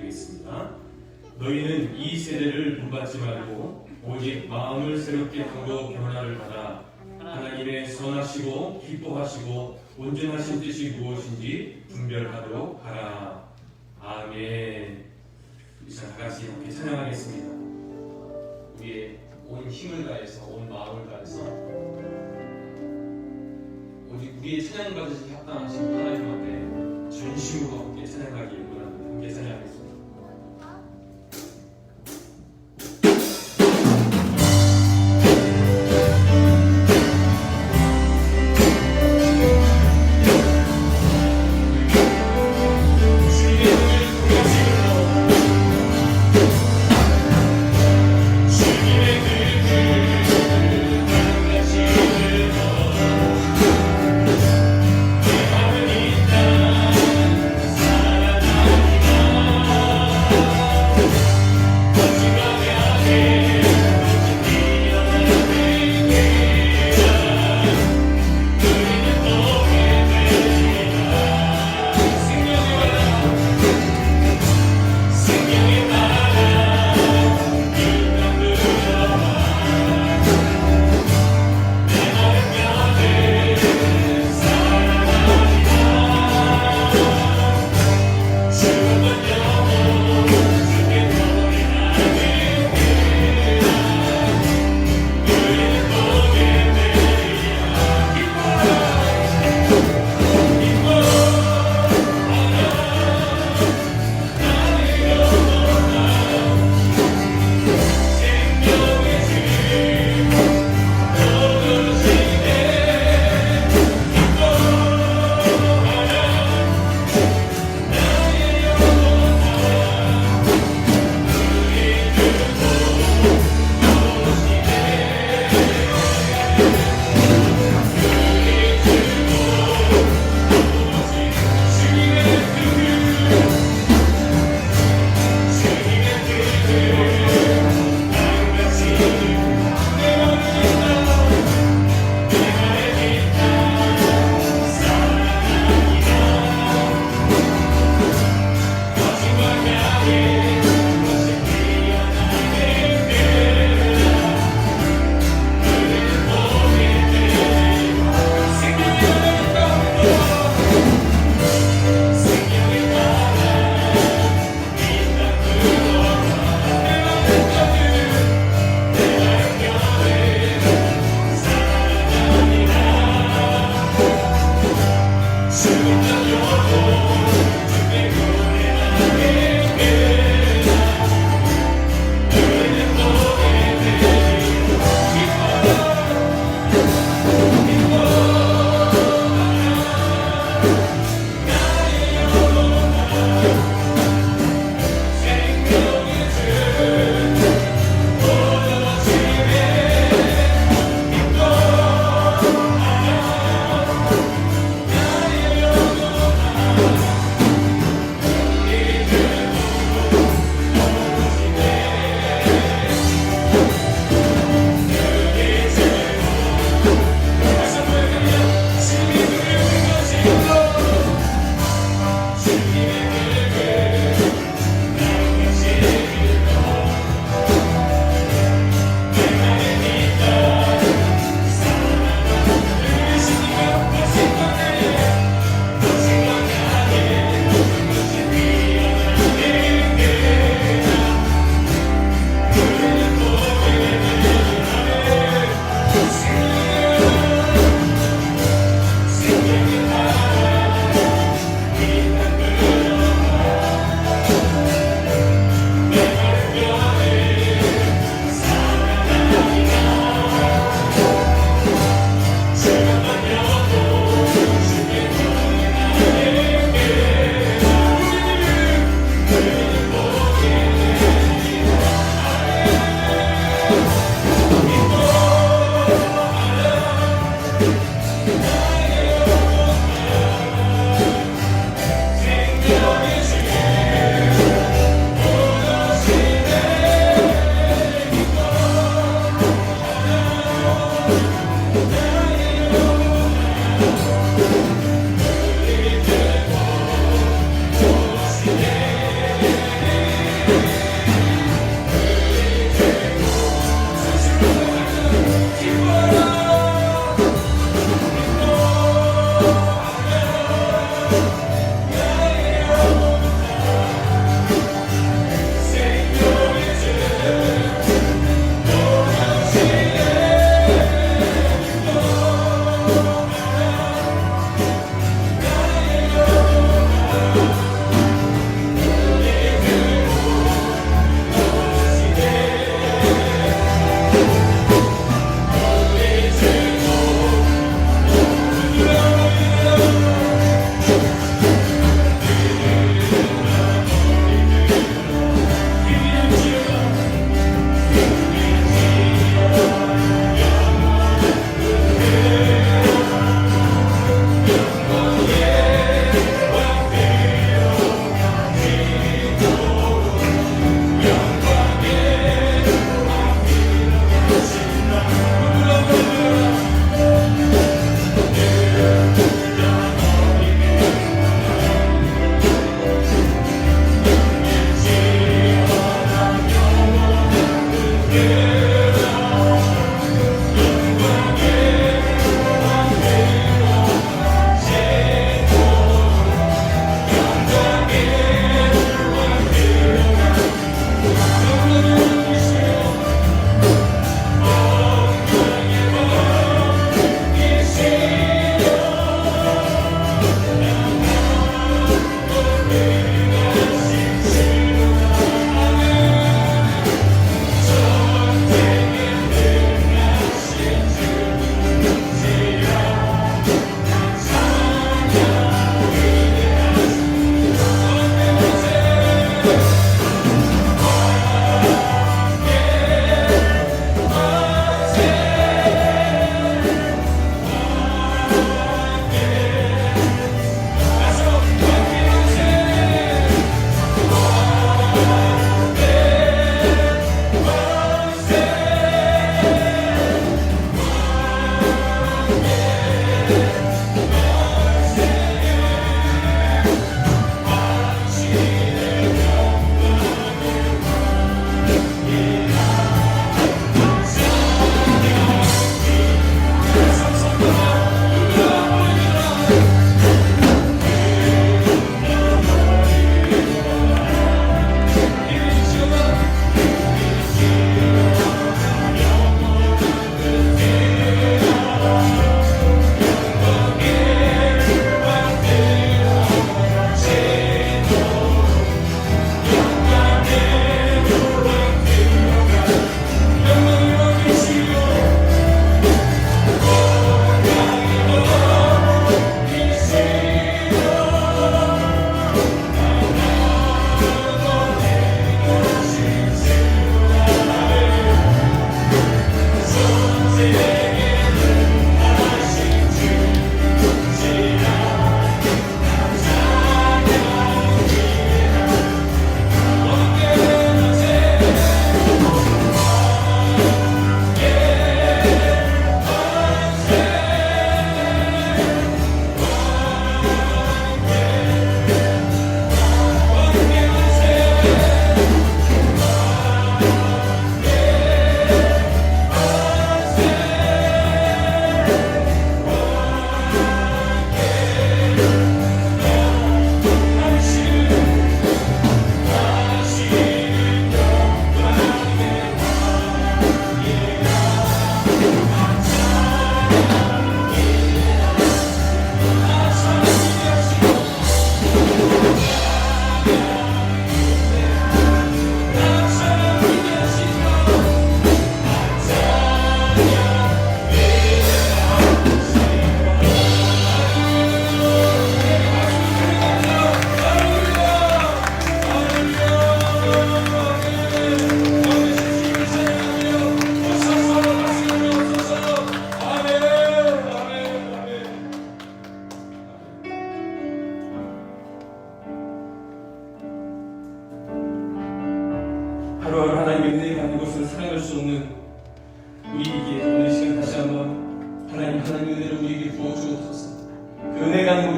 드리겠습니다. 너희는 이 세대를 본받지 말고 오직 마음을 새롭게 하고 변화를 받아 하나님의 선하시고 기뻐하시고 온전하신 뜻이 무엇인지 분별하도록 하라. 아멘. 이제 다 같이 함께 찬양하겠습니다. 우리의 온 힘을 다해서, 온 마음을 다해서 오직 우리의 찬양 받으시기 합당하신 하나님 앞에 전심으로 함께 찬양하기 원합니다. 함께 찬양하겠습니다. 사랑하는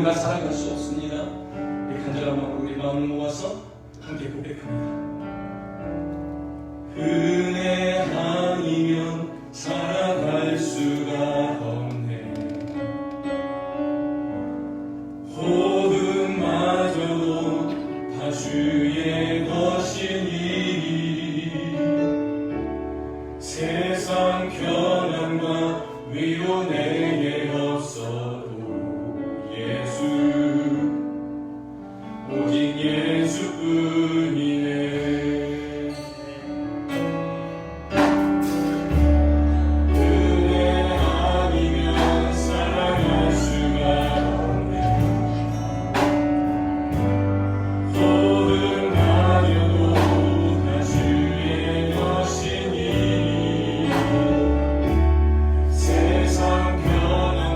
누구나 살아갈 수 없습니다. 이 간절한 마음으로 우리 마음을 모아서 함께 고백합니다. 은혜 아니면 살아갈 수가 없네. 호흡마저도 다 주의 것이니 세상 편안과 위로 내게 없어도 예수 오직 예수뿐이네. 세상 변화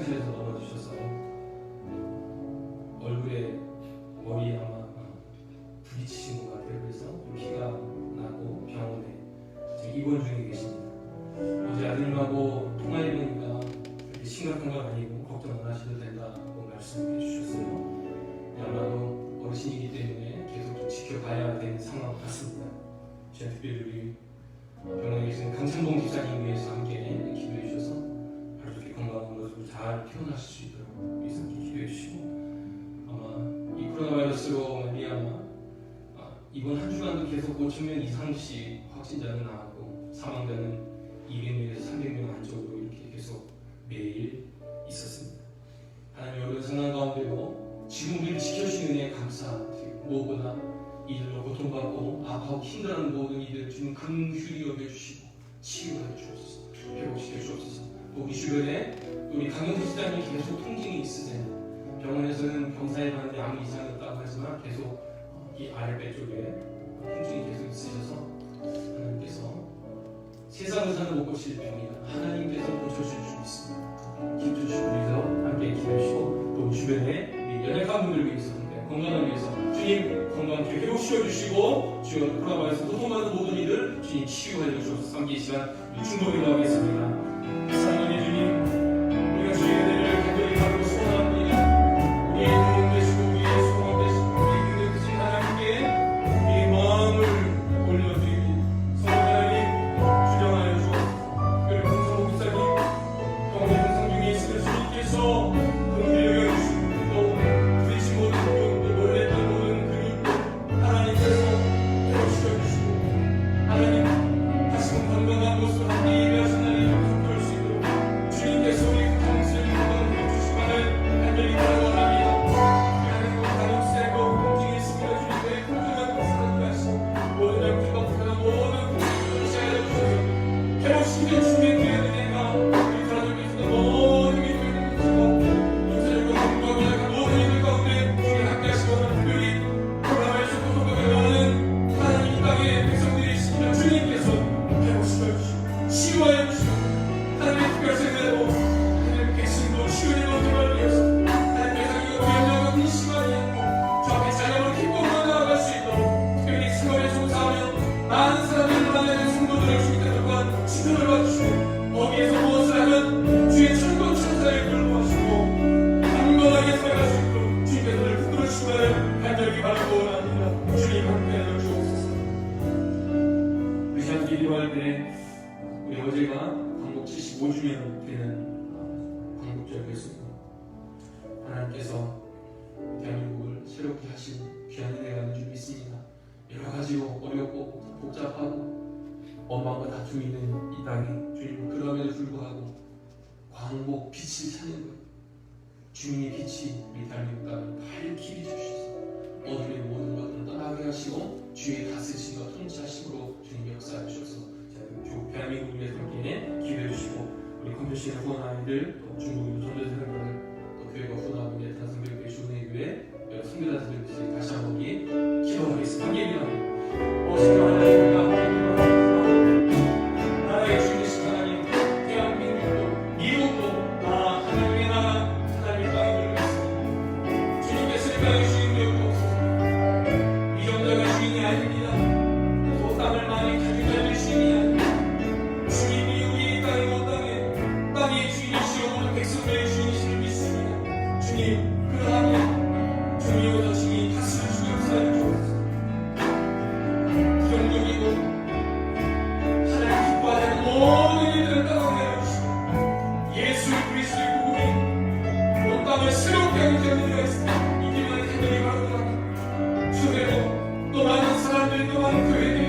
상실에서 넘어지셔서 얼굴에 머리에 아마 부딪히신 것 같아요. 그래서 피가 나고 병원에 지금 입원 중에 계십니다. 어제 아들님하고 통화해 보니까 그렇게 심각한 건 아니고 걱정 안 하셔도 된다고 말씀해 주셨어요. 아마도 어르신이기 때문에 계속 좀 지켜봐야 되는 상황 같습니다. 제가 특별히 우리 병원에 계신 강창봉 집사님 위해서 함께 기도해 주셔서 바로 좋게 건강한 모습으로 잘 태어나실 수 있도록 위해서 기도해 주시고, 아마 이 코로나 바이러스로 말미암아 이번 한 주간도 계속 5,000명 이상씩 확진자는 나왔고 사망자는 200명에서 300명 안쪽으로 이렇게 계속 매일 있었습니다. 하나님 어려운 상황 가운데도 지금 우리를 지켜주신 은혜에 감사드리고, 무엇보다 이들로 고통받고 아파하고 힘들어하는 모든 이들을 주님 긍휼히 여겨주시고 치유해 주옵소서, 회복시켜 주옵소서. 우리 주변에 우리 강영수 시장님 계속 통증이 있으세요. 병원에서는 검사해 봤는데 아무 이상이 없다고 하지만 계속 이 아랫배 쪽에 통증이 계속 있으셔서 하나님께서 세상을 사는 못 고칠 병이다, 하나님께서 고쳐주실 수 있습니다. 힘주시고 위해서 함께 기도하시고, 또 주변에 연약한 분들을 위해서 건강을 위해서 주님 건강 회복시켜 주시고, 주여 코로나 바이러스 고통받는 모든 이들 주님 치유해 주셔서 함께 이 시간 중보기도 하겠습니다. 사랑하는 주님, 우리가 주의 은혜를 간절히 바라고 소원합니다. 우리의 도움 되시고 우리의 소망 되시고 우리의 능력 되신 하나님께 우리의 마음을 올려드리고 성령 하나님 주장하여 주옵소서. 그리고 성모 목사님 동네 동상 중에 있으면 주님께서 긍휼히 여겨주시고 또 부딪힌 모든 또 놀랬던 모든 근육도 하나님께서 회복시켜 주시고, 하나님 다시 건강한 모습으로 함께 예배하신 날이 속할 수 있도록 주님께서 우리 당신을 건강해 주시기를 간절히 바라옵니다. 하나님 간혹세고 통증이 있습니다. 주님의 건강한 모습을 하시고 모든 병들과 불편한 모든 고통을 시작해 주셔서 회복시켜 주시는 그의 은혜가 우리 가족에서도 모든 믿음을 주시고 용서되고 건강을 약한 모든 이들 가운데 주님 함께 하시고, 특별히 코로나19 고통받는 하나님 이 땅의 백성들이 있습니다. 주님께서 회복시켜 주시고 치유하여 주시고 하나님의 특별 생명으로 하나님의 백성도 치유되고 그걸 위해서 하나님의 자기가 위험하고 이 시간이 저 앞에 자녀를 기쁨으로 나아갈 수 있도록 특별히 생활에 종사하며 많은 사람들을 만나는 성도들을 주님께서 또한 지도를 봐주시고, 거기에서 무엇을 하면 주의 천군 천사를 끌고하시고 강건하게 살아갈 수 있도록 주님께서를 붙들으시기를 간절히 바라고 원합니다. 주님 함께하여 주옵소서. 우리 시간 기도할 때 우리 어제가 광복 75주년 되는 광복절이었습니다. 하나님께서 대한민국을 새롭게 하신 귀한 은혜가 있는 줄 믿습니다. 여러 가지로 어렵고 복잡하고 원망과 다툼이 있는 이 땅에 주님, 그럼에도 불구하고 광복 빛을 찾는 것, 주님의 빛이 우리 대한민국 땅을 밝히 비추셔서 어둠의 모든 것들을 떠나게 하시고 주의 다스리심과 통치하심으로 주님 역사해 주셔서 대한민국을 위해서 함께 기도해 주시고, 우리 컴퓨터시나 후원 아이들, 또 중국인 전도사님들, 또 교회가 후원하고 있는 단성교회 배수은혜 교회 여러 선교사님들 다시 한번 기도하겠습니다. 함께 기도합니다. 오시기 하나님과 나라의 주인 되신 하나님, 대한민국도 미국도 다 하나님의 나라, 하나님의 땅을 위해서 주님께서 이 땅의 주인 되옵소서. 이정자가 주인이 아닙니다. 또 땅을 많이 가진 자들이 주인이 아닙니다. 주님이 우리 땅의 온 땅의 주인이시오 모든 백성들의 주인이심을 믿습니다. 주님, 그러하면 주님의 오셔시니 다스려 주시고 역사해 주옵소서. 부정적이고 하나님 기뻐하지 모든 일들을 떠나게 하시고 예수 그리스도의 복음이 온 땅을 새롭게 하는 자들이 있습니다. 이 길만 간절히 바라옵니다. 주대로 또 많은 사람들이 또 많은 교회들이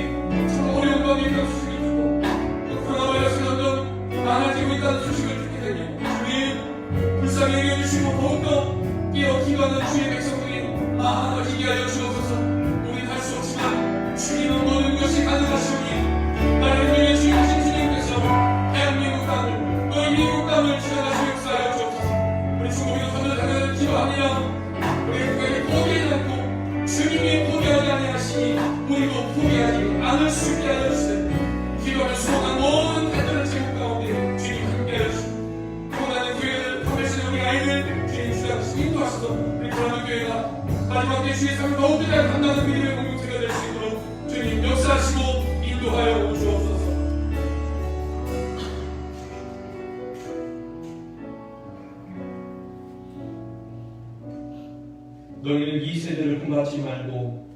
참 어려운 가운데 있다는 소식을 듣고 또 코로나 바이러스가 점점 많아지고 있다는 소식을 듣게 되니 주님 불쌍히 여겨주시고 더욱더 깨어 기도하는 주의 백성들이 많아지게 하여 주옵소서. 우리는 할 수 없지만 주님은 모든 것이 가능하시오니 나를 위해 주님이신 주님께서 대한민국 땅을, 너희 미국 땅을 지나가시고 역사하여 주옵소서. 우리 중국인도 선교사님을 기도합니다. 우리 국가에 포기하지 않고 주님이 포기하지 아니하시니 우리도 포기하지 않을 수 있게 하여 주시되, 기도하며 수고한 모든 간절한 제국 가운데 주님 함께하여 주시고, 원하는 교회를, professional 교회를 주님 주장하시고 인도하셔서 우리 고난도 교회가 마지막 때 주의 삶을 더욱더 잘 감당하는 믿음의 공동체가 될 수 있도록 주님 역사하시고 인도하여 주옵소서. 너희는 이 세대를 본받지 말고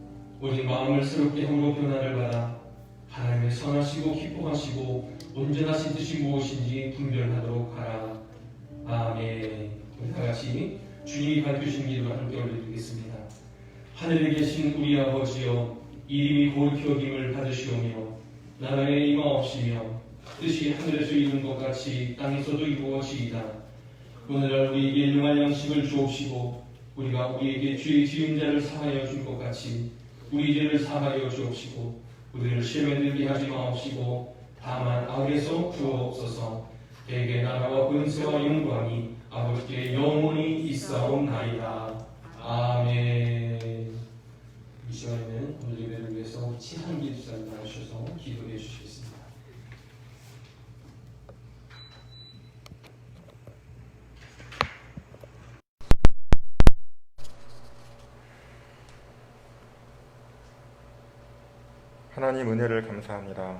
오직 마음을 새롭게 함으로 변화를 받아 하나님의 선하시고 기뻐하시고 온전하신 뜻이 무엇인지 분별하도록 하라. 아멘. 우리 다같이 주님이 가르치신 기도를 함께 올려드리겠습니다. 하늘에 계신 우리 아버지여, 이름이 거룩히 여김을 받으시오며 나라의 임하옵시며 뜻이 하늘에서 이룬 것 같이 땅에서도 이루어지이다. 오늘날 우리에게 일용할 양식을 주옵시고 우리가 우리에게 죄 지은 자를 사하여 준 것 같이 우리 죄를 사하여 주옵시고 우리를 시험에 들게 하지 마옵시고 다만 악에서 구하옵소서. 대개 나라와 권세와 영광이 아버지께 영원히 있사옵나이다. 아멘. 이 시간에는 오늘 예배를 위해서 친한 기도자를 나오셔서 기도해 주시겠습니다. 하나님 은혜를 감사합니다.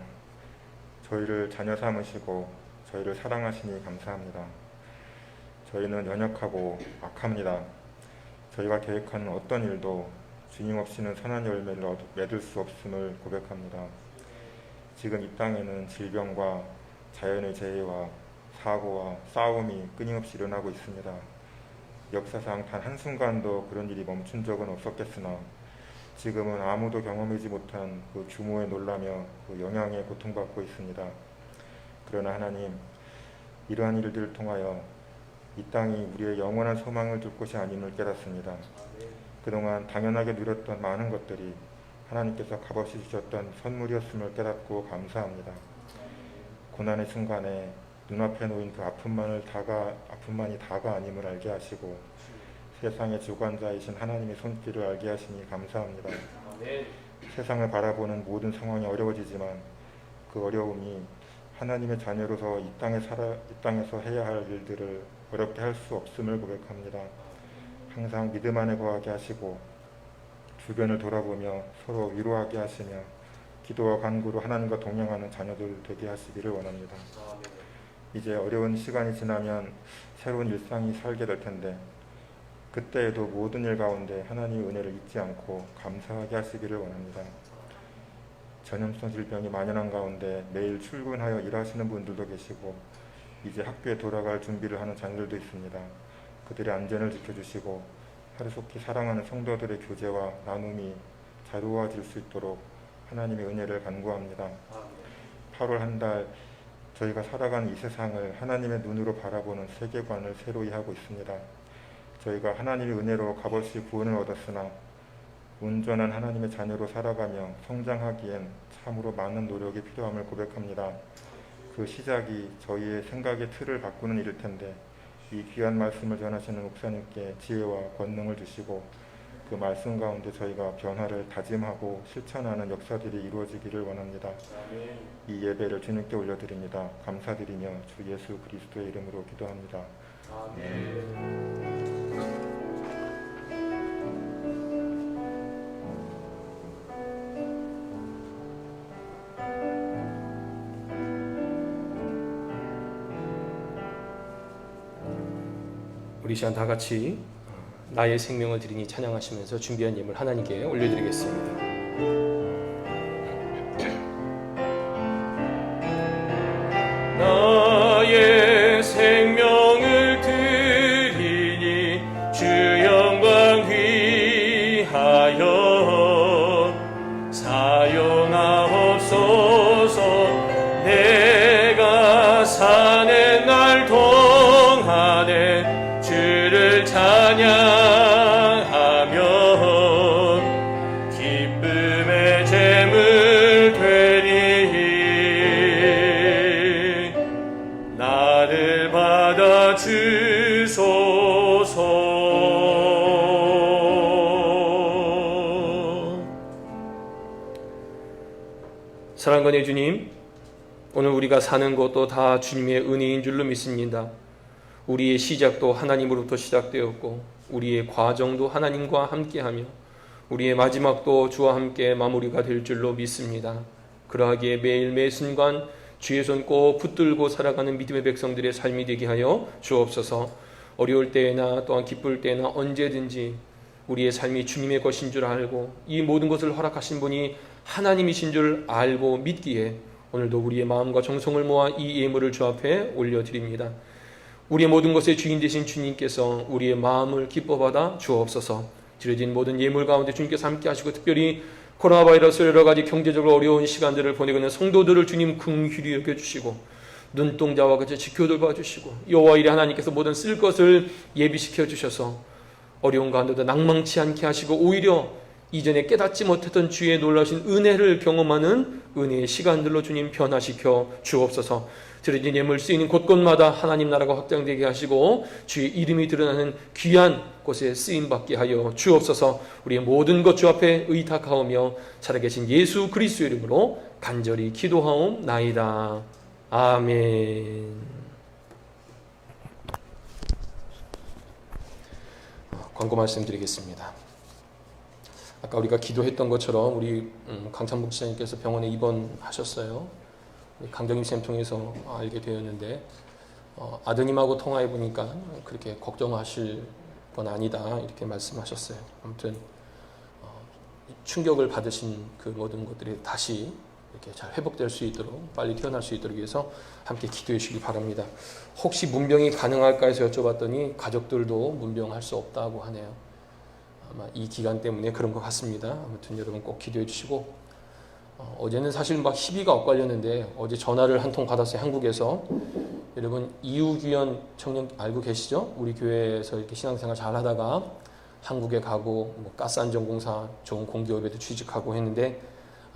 저희를 자녀 삼으시고 저희를 사랑하시니 감사합니다. 저희는 연약하고 악합니다. 저희가 계획하는 어떤 일도 주님 없이는 선한 열매를 맺을 수 없음을 고백합니다. 지금 이 땅에는 질병과 자연의 재해와 사고와 싸움이 끊임없이 일어나고 있습니다. 역사상 단 한순간도 그런 일이 멈춘 적은 없었겠으나 지금은 아무도 경험하지 못한 그 규모에 놀라며 그 영향에 고통받고 있습니다. 그러나 하나님, 이러한 일들을 통하여 이 땅이 우리의 영원한 소망을 둘 곳이 아님을 깨닫습니다. 그동안 당연하게 누렸던 많은 것들이 하나님께서 값없이 주셨던 선물이었음을 깨닫고 감사합니다. 고난의 순간에 눈앞에 놓인 그 아픔만이 다가 아님을 알게 하시고 세상의 주관자이신 하나님의 손길을 알게 하시니 감사합니다. 세상을 바라보는 모든 상황이 어려워지지만 그 어려움이 하나님의 자녀로서 이 땅에서 해야 할 일들을 어렵게 할 수 없음을 고백합니다. 항상 믿음 안에 거하게 하시고 주변을 돌아보며 서로 위로하게 하시며 기도와 간구로 하나님과 동행하는 자녀들 되게 하시기를 원합니다. 이제 어려운 시간이 지나면 새로운 일상이 살게 될 텐데 그때에도 모든 일 가운데 하나님의 은혜를 잊지 않고 감사하게 하시기를 원합니다. 전염성 질병이 만연한 가운데 매일 출근하여 일하시는 분들도 계시고 이제 학교에 돌아갈 준비를 하는 자녀들도 있습니다. 그들의 안전을 지켜주시고 하루속히 사랑하는 성도들의 교제와 나눔이 자유로워질 수 있도록 하나님의 은혜를 간구합니다. 8월 한 달 저희가 살아가는 이 세상을 하나님의 눈으로 바라보는 세계관을 새로이 하고 있습니다. 저희가 하나님의 은혜로 값없이 구원을 얻었으나 온전한 하나님의 자녀로 살아가며 성장하기엔 참으로 많은 노력이 필요함을 고백합니다. 그 시작이 저희의 생각의 틀을 바꾸는 일일 텐데 이 귀한 말씀을 전하시는 목사님께 지혜와 권능을 주시고 그 말씀 가운데 저희가 변화를 다짐하고 실천하는 역사들이 이루어지기를 원합니다. 이 예배를 주님께 올려드립니다. 감사드리며 주 예수 그리스도의 이름으로 기도합니다. 아멘. 우리 시간 다 같이 나의 생명을 드리니 찬양하시면서 준비한 예물 하나님께 올려드리겠습니다. 나의 생명을 드리니 주 영광 위하여 사용하옵소서. 내가 사는 날 동안에 주를 찬양하며 기쁨의 제물 되리. 나를 받아 주소서. 사랑하는 주님, 오늘 우리가 사는 것도 다 주님의 은혜인 줄로 믿습니다. 우리의 시작도 하나님으로부터 시작되었고 우리의 과정도 하나님과 함께하며 우리의 마지막도 주와 함께 마무리가 될 줄로 믿습니다. 그러하기에 매일 매 순간 주의 손 꼭 붙들고 살아가는 믿음의 백성들의 삶이 되게 하여 주옵소서. 어려울 때나 또한 기쁠 때나 언제든지 우리의 삶이 주님의 것인 줄 알고 이 모든 것을 허락하신 분이 하나님이신 줄 알고 믿기에 오늘도 우리의 마음과 정성을 모아 이 예물을 주 앞에 올려드립니다. 우리의 모든 것의 주인 되신 주님께서 우리의 마음을 기뻐받아 주옵소서. 드려진 모든 예물 가운데 주님께서 함께 하시고 특별히 코로나 바이러스 여러 가지 경제적으로 어려운 시간들을 보내고 있는 성도들을 주님 긍휼히 여겨주시고 눈동자와 같이 지켜돌봐 주시고 여호와 이레 하나님께서 모든 쓸 것을 예비시켜 주셔서 어려운 가운데도 낭망치 않게 하시고 오히려 이전에 깨닫지 못했던 주의 놀라신 은혜를 경험하는 은혜의 시간들로 주님 변화시켜 주옵소서. 드려진 예물 쓰이는 곳곳마다 하나님 나라가 확장되게 하시고 주의 이름이 드러나는 귀한 곳에 쓰임받게 하여 주옵소서. 우리의 모든 것 주 앞에 의탁하오며 살아계신 예수 그리스도의 이름으로 간절히 기도하옵나이다. 아멘. 광고 말씀드리겠습니다. 아까 우리가 기도했던 것처럼 우리 강찬 목사님께서 병원에 입원하셨어요. 강경임 쌤 통해서 알게 되었는데 아드님하고 통화해 보니까 그렇게 걱정하실 건 아니다 이렇게 말씀하셨어요. 아무튼 충격을 받으신 그 모든 것들이 다시 이렇게 잘 회복될 수 있도록 빨리 태어날 수 있도록 위해서 함께 기도해 주시기 바랍니다. 혹시 문병이 가능할까 해서 여쭤봤더니 가족들도 문병할 수 없다고 하네요. 아마 이 기간 때문에 그런 것 같습니다. 아무튼 여러분 꼭 기도해 주시고 어제는 사실 막 희비가 엇갈렸는데 어제 전화를 한 통 받았어요. 한국에서. 여러분 이우규현 청년 알고 계시죠? 우리 교회에서 이렇게 신앙생활 잘 하다가 한국에 가고 뭐 가스안전공사 좋은 공기업에도 취직하고 했는데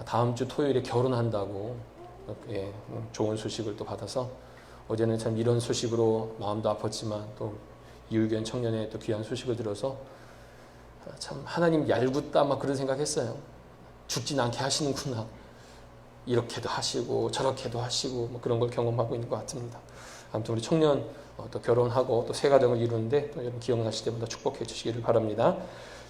다음 주 토요일에 결혼한다고 좋은 소식을 또 받아서 어제는 참 이런 소식으로 마음도 아팠지만 또 이우규현 청년의 또 귀한 소식을 들어서 참 하나님 얄궂다 막 그런 생각했어요. 죽진 않게 하시는구나. 이렇게도 하시고 저렇게도 하시고 뭐 그런 걸 경험하고 있는 것 같습니다. 아무튼 우리 청년 또 결혼하고 또 새 가정을 이루는데 또 여러분 기억나실 때마다 축복해 주시기를 바랍니다.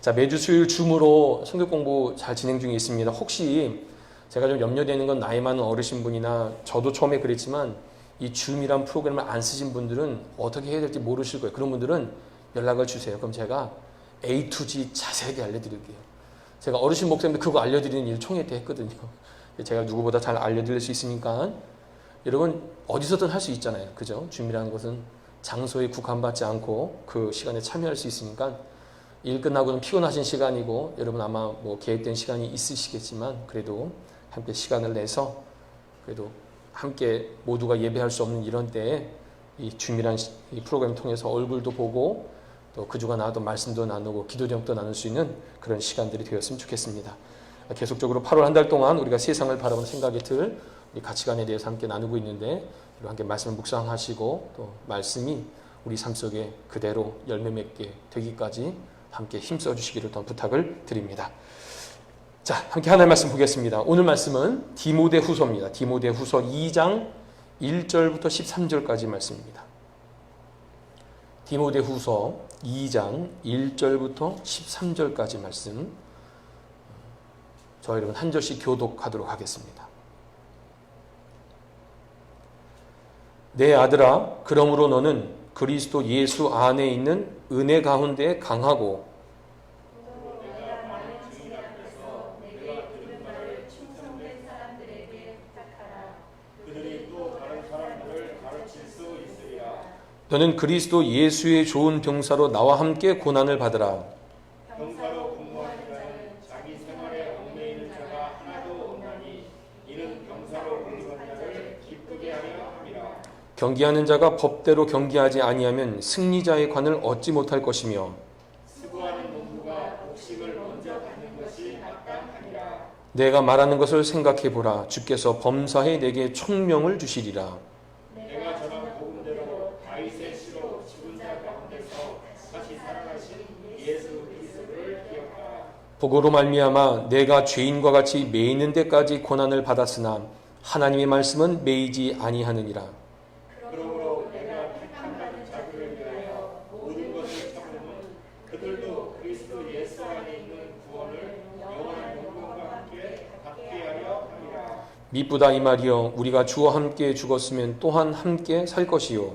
자, 매주 수요일 줌으로 성경 공부 잘 진행 중에 있습니다. 혹시 제가 좀 염려되는 건 나이 많은 어르신분이나 저도 처음에 그랬지만 이 줌이란 프로그램을 안 쓰신 분들은 어떻게 해야 될지 모르실 거예요. 그런 분들은 연락을 주세요. 그럼 제가 A to Z 자세하게 알려드릴게요. 제가 어르신 목사님들 그거 알려드리는 일 총회 때 했거든요. 제가 누구보다 잘 알려드릴 수 있으니까 여러분 어디서든 할 수 있잖아요. 그죠? 줌이라는 것은 장소에 국한받지 않고 그 시간에 참여할 수 있으니까 일 끝나고는 피곤하신 시간이고 여러분 아마 뭐 계획된 시간이 있으시겠지만 그래도 함께 시간을 내서 그래도 함께 모두가 예배할 수 없는 이런 때에 이 줌이라는 이 프로그램을 통해서 얼굴도 보고 또 그 주가 나와도 말씀도 나누고 기도 제목도 나눌 수 있는 그런 시간들이 되었으면 좋겠습니다. 계속적으로 8월 한 달 동안 우리가 세상을 바라보는 생각의 틀, 우리 가치관에 대해서 함께 나누고 있는데 함께 말씀을 묵상하시고 또 말씀이 우리 삶 속에 그대로 열매 맺게 되기까지 함께 힘써 주시기를 더 부탁을 드립니다. 자, 함께 하나의 말씀 보겠습니다. 오늘 말씀은 디모데후서입니다. 디모데후서 2장 1절부터 13절까지 말씀입니다. 디모데후서 2장 1절부터 13절까지 말씀 저희 여러분 한 절씩 교독하도록 하겠습니다. 내 아들아, 그러므로 너는 그리스도 예수 안에 있는 은혜 가운데 강하고 너는 그리스도 예수의 좋은 병사로 나와 함께 고난을 받으라. 병사로 근무하는 자는 자기 생활에 얽매이는 자가 하나도 없나니 이는 병사로 근무하는 자를 기쁘게 하려 함이라. 경기하는 자가 법대로 경기하지 아니하면 승리자의 관을 얻지 못할 것이며 수고하는 농부가 곡식을 먼저 받는 것이 마땅하니라. 내가 말하는 것을 생각해 보라. 주께서 범사에 내게 총명을 주시리라. 내가 전한 복음대로 다윗의 씨로 죽은 자 가운데서 다시 살아나신 예수 그리스도를 기억하라. 복으로 말미암아 내가 죄인과 같이 매이는 데까지 고난을 받았으나 하나님의 말씀은 매이지 아니하느니라. 그러므로 내가 택함받은 자들을 너희들도 그리스도 예수 안에 있는 구원을 영원한 영광과 함께 받게 하려 함이라. 미쁘다 이 말이여 우리가 주와 함께 죽었으면 또한 함께 살 것이요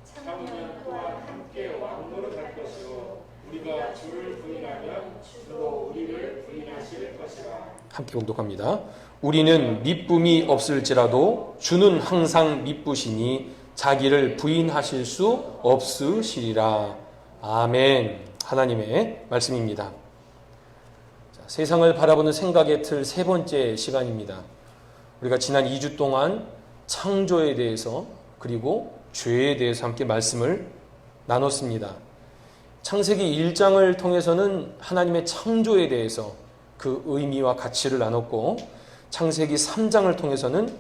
참으면 또한 함께 왕노릇 할 것이요 우리가 주를 부인하면 주도 우리를 부인하실 것이라. 함께 공독합니다. 우리는 미쁨이 없을지라도 주는 항상 미쁘시니 자기를 부인하실 수 없으시리라. 아멘. 하나님의 말씀입니다. 자, 세상을 바라보는 생각의 틀 세 번째 시간입니다. 우리가 지난 2주 동안 창조에 대해서 그리고 죄에 대해서 함께 말씀을 나눴습니다. 창세기 1장을 통해서는 하나님의 창조에 대해서 그 의미와 가치를 나눴고 창세기 3장을 통해서는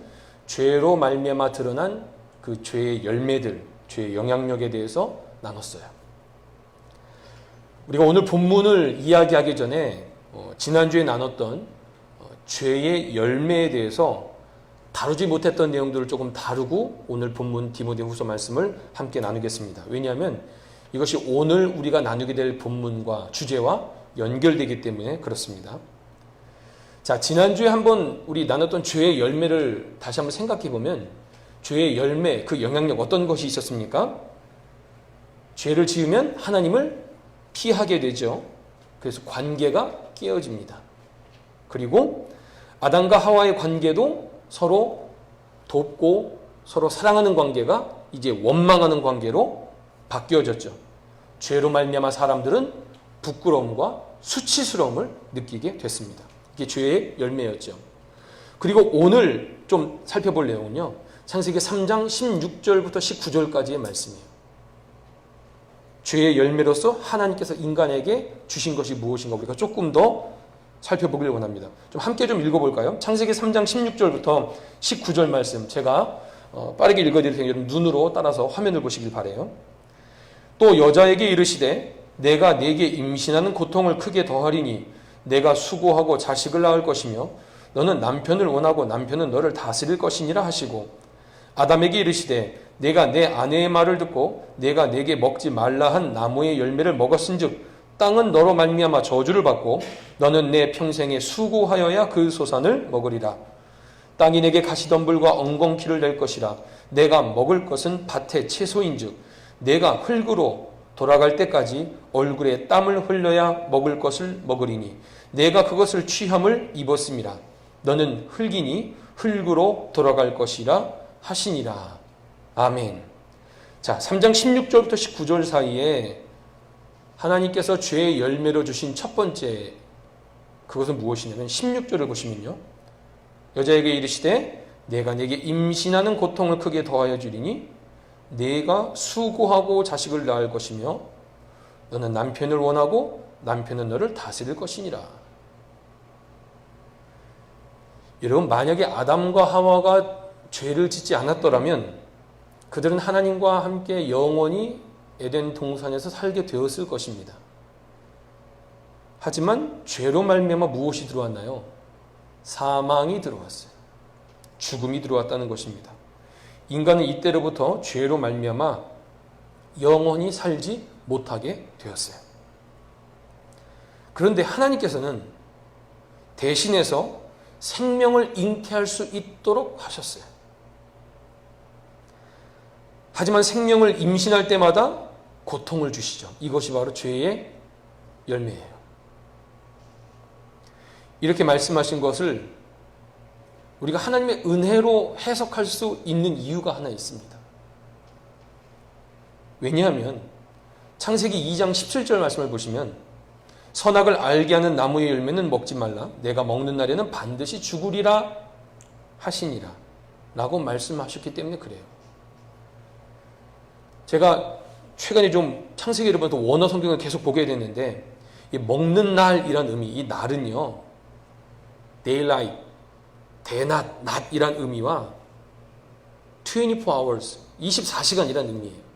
죄로 말미암아 드러난 그 죄의 열매들, 죄의 영향력에 대해서 나눴어요. 우리가 오늘 본문을 이야기하기 전에 지난주에 나눴던 죄의 열매에 대해서 다루지 못했던 내용들을 조금 다루고 오늘 본문 디모데후서 말씀을 함께 나누겠습니다. 왜냐하면 이것이 오늘 우리가 나누게 될 본문과 주제와 연결되기 때문에 그렇습니다. 자, 지난주에 한번 우리 나눴던 죄의 열매를 다시 한번 생각해 보면 죄의 열매, 그 영향력 어떤 것이 있었습니까? 죄를 지으면 하나님을 피하게 되죠. 그래서 관계가 깨어집니다. 그리고 아담과 하와의 관계도 서로 돕고 서로 사랑하는 관계가 이제 원망하는 관계로 바뀌어졌죠. 죄로 말미암아 사람들은 부끄러움과 수치스러움을 느끼게 됐습니다. 이게 죄의 열매였죠. 그리고 오늘 좀 살펴볼 내용은요. 창세기 3장 16절부터 19절까지의 말씀이에요. 죄의 열매로서 하나님께서 인간에게 주신 것이 무엇인가 우리가 조금 더 살펴보길 원합니다. 좀 함께 좀 읽어볼까요? 창세기 3장 16절부터 19절 말씀 제가 빠르게 읽어드릴 테니 여러분 눈으로 따라서 화면을 보시길 바라요. 또 여자에게 이르시되 내가 네게 임신하는 고통을 크게 더하리니 내가 수고하고 자식을 낳을 것이며 너는 남편을 원하고 남편은 너를 다스릴 것이니라 하시고 아담에게 이르시되 내가 내 아내의 말을 듣고 내가 네게 먹지 말라 한 나무의 열매를 먹었은즉 땅은 너로 말미암아 저주를 받고 너는 내 평생에 수고하여야 그 소산을 먹으리라. 땅이 내게 가시덤불과 엉겅퀴를 낼 것이라. 내가 먹을 것은 밭의 채소인즉 내가 흙으로 돌아갈 때까지 얼굴에 땀을 흘려야 먹을 것을 먹으리니 내가 그것을 취함을 입었음이라. 너는 흙이니 흙으로 돌아갈 것이라 하시니라. 아멘. 자, 3장 16절부터 19절 사이에 하나님께서 죄의 열매로 주신 첫 번째 그것은 무엇이냐면 16절을 보시면요. 여자에게 이르시되 내가 네게 임신하는 고통을 크게 더하여 주리니 네가 수고하고 자식을 낳을 것이며 너는 남편을 원하고 남편은 너를 다스릴 것이니라. 여러분 만약에 아담과 하와가 죄를 짓지 않았더라면 그들은 하나님과 함께 영원히 에덴 동산에서 살게 되었을 것입니다. 하지만 죄로 말미암아 무엇이 들어왔나요? 사망이 들어왔어요. 죽음이 들어왔다는 것입니다. 인간은 이때로부터 죄로 말미암아 영원히 살지 못하게 되었어요. 그런데 하나님께서는 대신해서 생명을 잉태할 수 있도록 하셨어요. 하지만 생명을 임신할 때마다 고통을 주시죠. 이것이 바로 죄의 열매예요. 이렇게 말씀하신 것을 우리가 하나님의 은혜로 해석할 수 있는 이유가 하나 있습니다. 왜냐하면 창세기 2장 17절 말씀을 보시면 선악을 알게 하는 나무의 열매는 먹지 말라. 내가 먹는 날에는 반드시 죽으리라 하시니라. 라고 말씀하셨기 때문에 그래요. 제가 최근에 좀 창세기를 보면서 원어 성경을 계속 보게 됐는데 이 먹는 날이란 의미, 이 날은요. daylight, 대낮, 낮이란 의미와 24 hours, 24시간이란 의미예요.